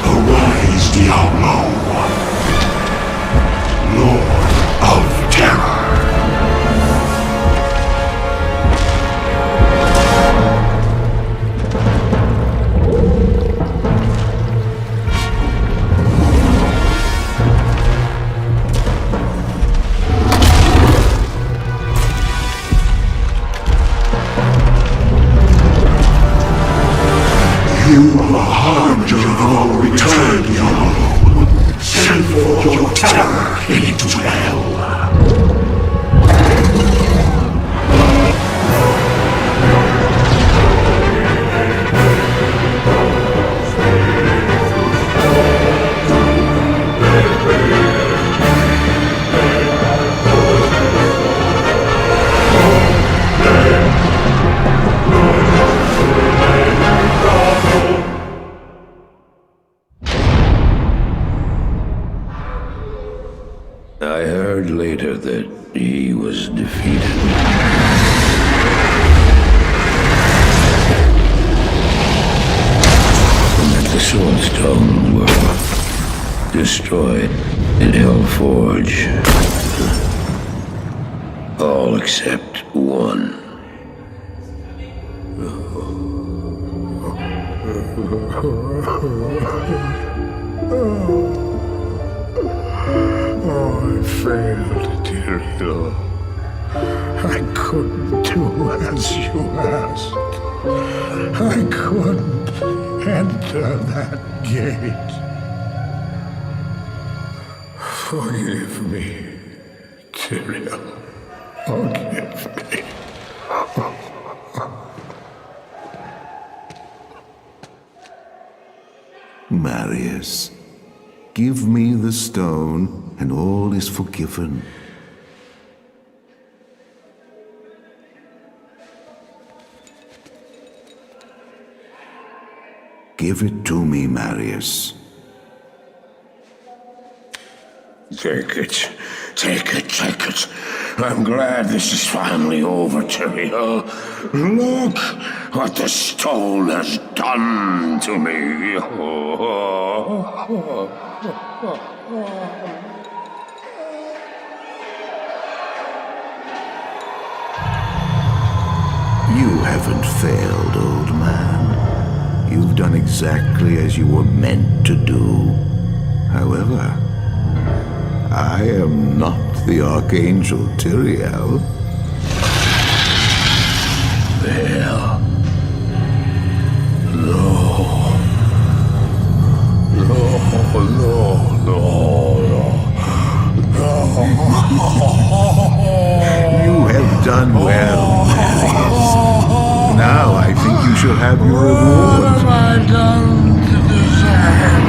Arise, Diablo, Lord of Terror. You the harbinger of our return, Diablo. Send forth your terror into hell. I heard later that he was defeated. And that the Sword Stones were destroyed in Hellforge. All except one. Oh, I failed, Duriel. I couldn't do as you asked. I couldn't enter that gate. Forgive me, Duriel. Forgive me. Marius, give me the stone, and all is forgiven. Give it to me, Marius. Take it. Take it, take it. I'm glad this is finally over, Duriel. Look what the stone has done to me. You haven't failed, old man. You've done exactly as you were meant to do. However, I am not the Archangel Duriel. Well, no. You have done well, Marius. Now I think you shall have your reward. What have I done to deserve it?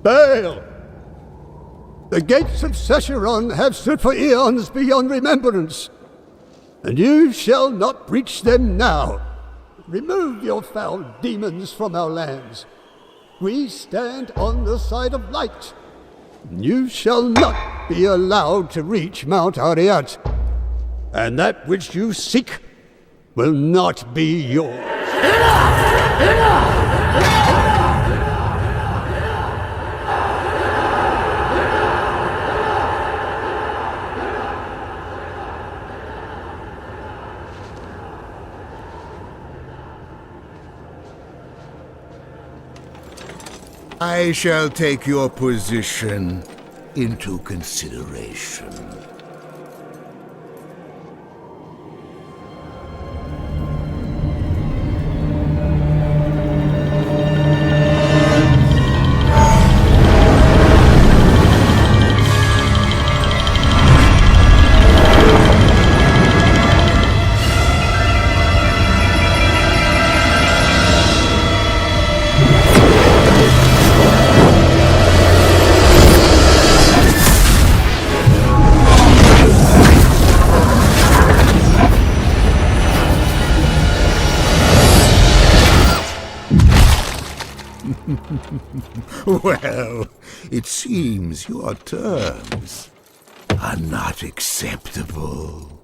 Fail! The gates of Sescheron have stood for eons beyond remembrance, and you shall not breach them now. Remove your foul demons from our lands. We stand on the side of light. You shall not be allowed to reach Mount Ariat, and that which you seek will not be yours. Enough! Enough! I shall take your position into consideration. Well, it seems your terms are not acceptable.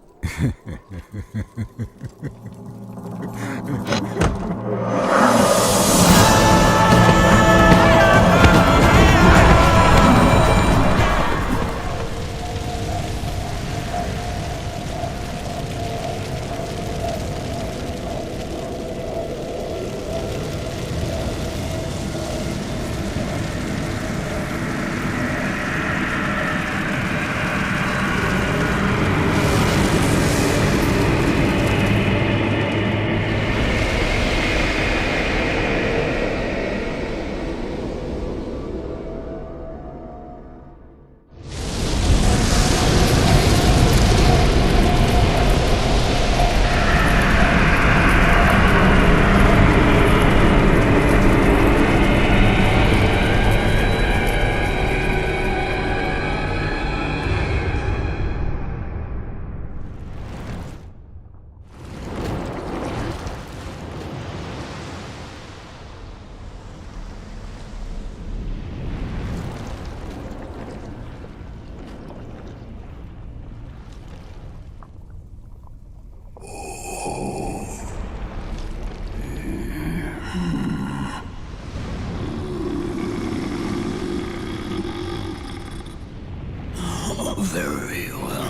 Very well.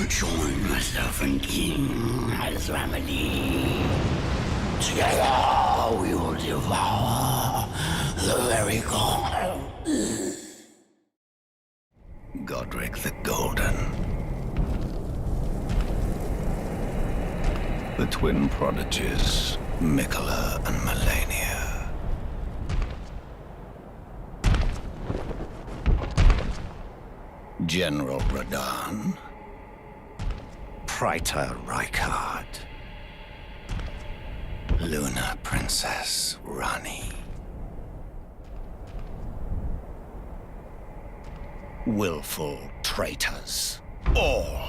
Join myself and King as remedy. Together we will devour the very god. Godric the Golden. The twin prodigies, Mikola and Melania. General Radahn. Praetor Rykard. Lunar Princess Rani. Willful traitors, all.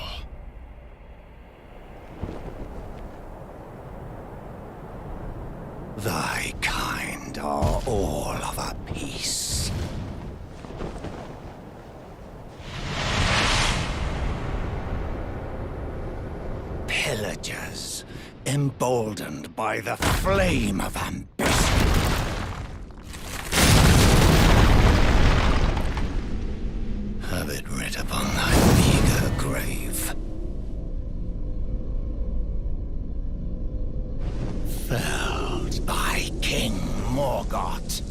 Thy kind are all of a piece. Pillagers, emboldened by the flame of ambition. Have it writ upon thy meager grave. Felled by King Morgoth,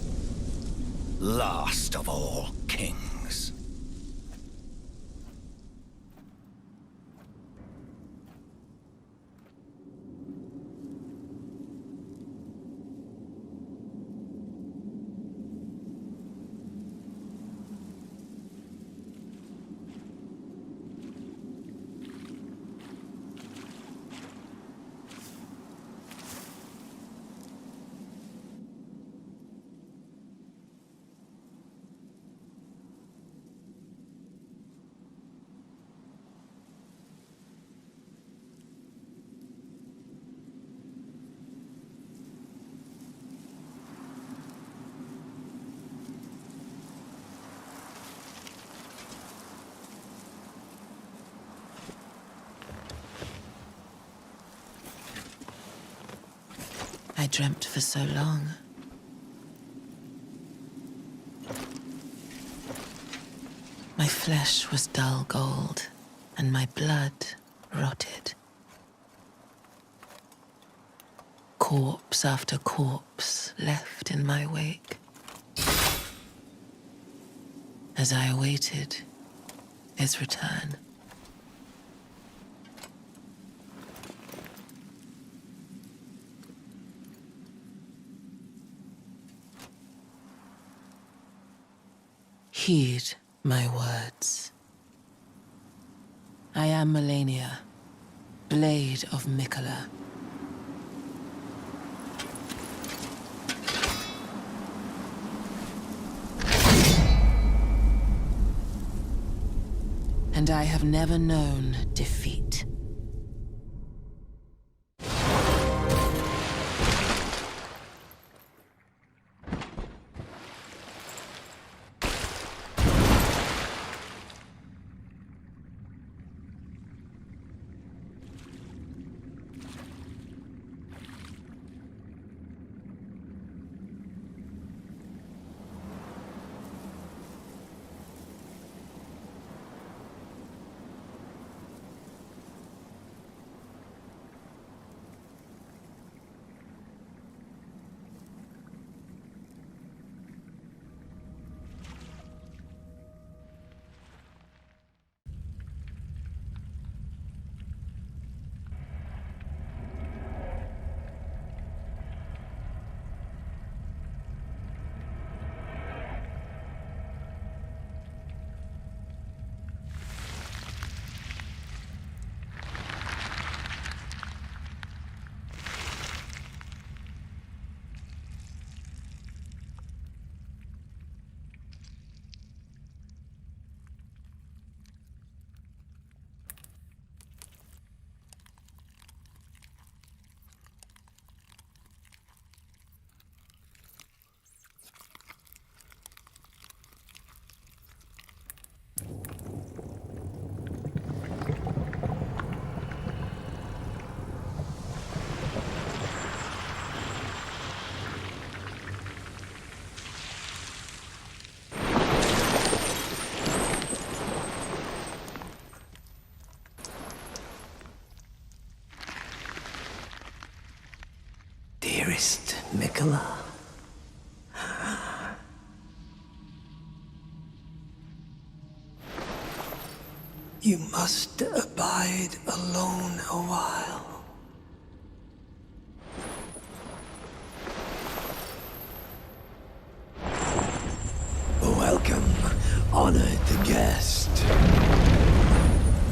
last of all kings. I dreamt for so long. My flesh was dull gold, and my blood rotted. Corpse after corpse left in my wake. As I awaited his return. Heed my words. I am Melania, Blade of Mikola. And I have never known defeat. Dearest Mikola, you must abide alone a while. Welcome, honored guest,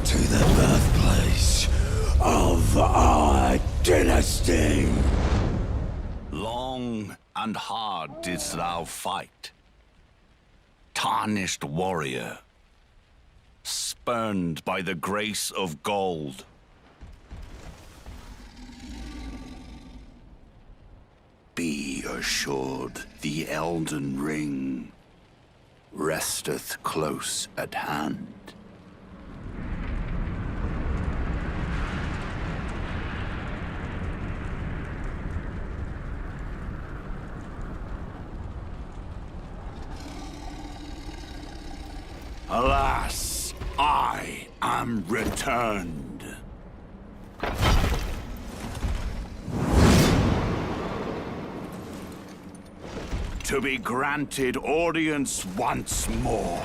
to the birthplace of our dynasty. Long and hard didst thou fight, tarnished warrior, spurned by the grace of gold. Be assured the Elden Ring resteth close at hand. Alas, I am returned. To be granted audience once more.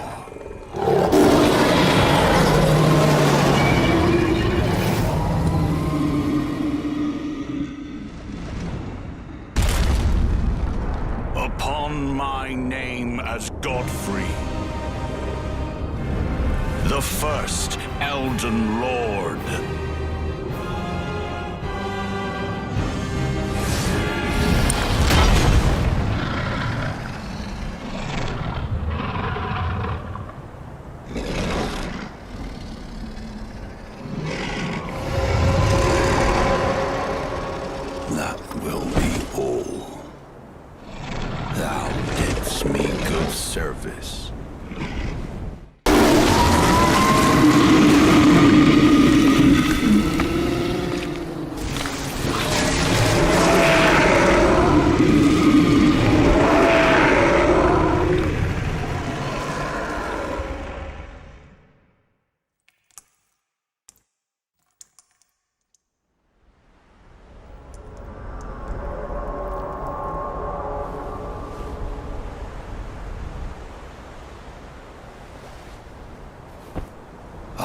Upon my name as Godfrey, the first Elden Lord. That will be all. Thou didst me good service.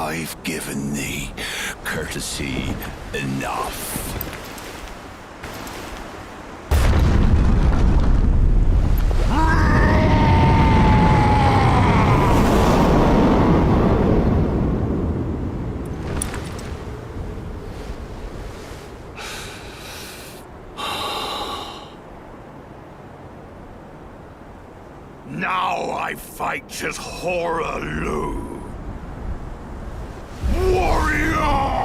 I've given thee courtesy enough. Now I fight as Horalu. Warrior!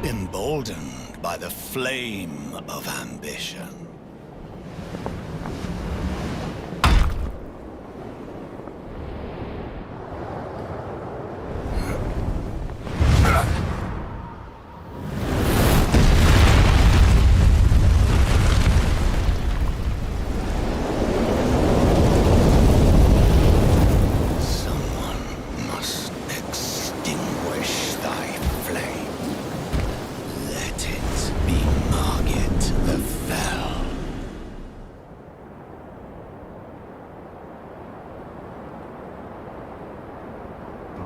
Emboldened by the flame of ambition.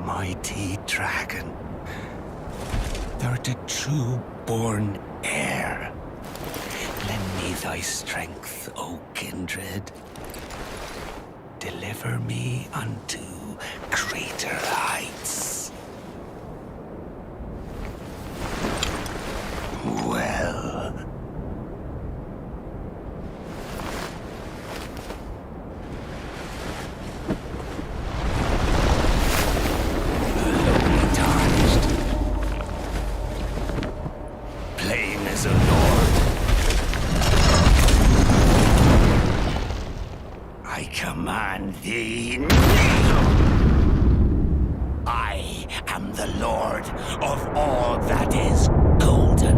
Mighty dragon, thou'rt a true-born heir. Lend me thy strength, O kindred. Deliver me unto greater heights. Well. Thee. I am the Lord of all that is golden.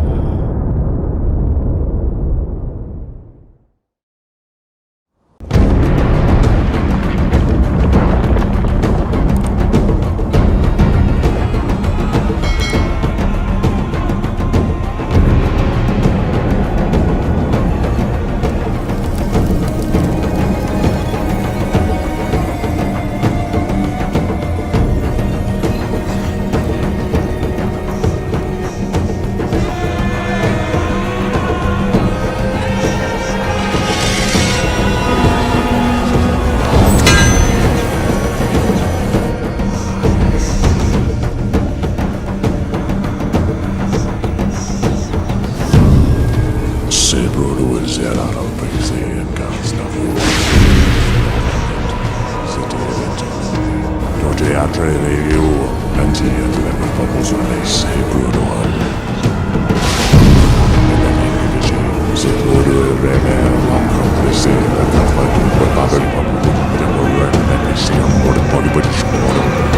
brudo zerano prese e casta Dote atre levio, anti et lever popusole se brudo Se brudo e reme la comprese la capa tu papabel papu, e morre ne stiamo morto di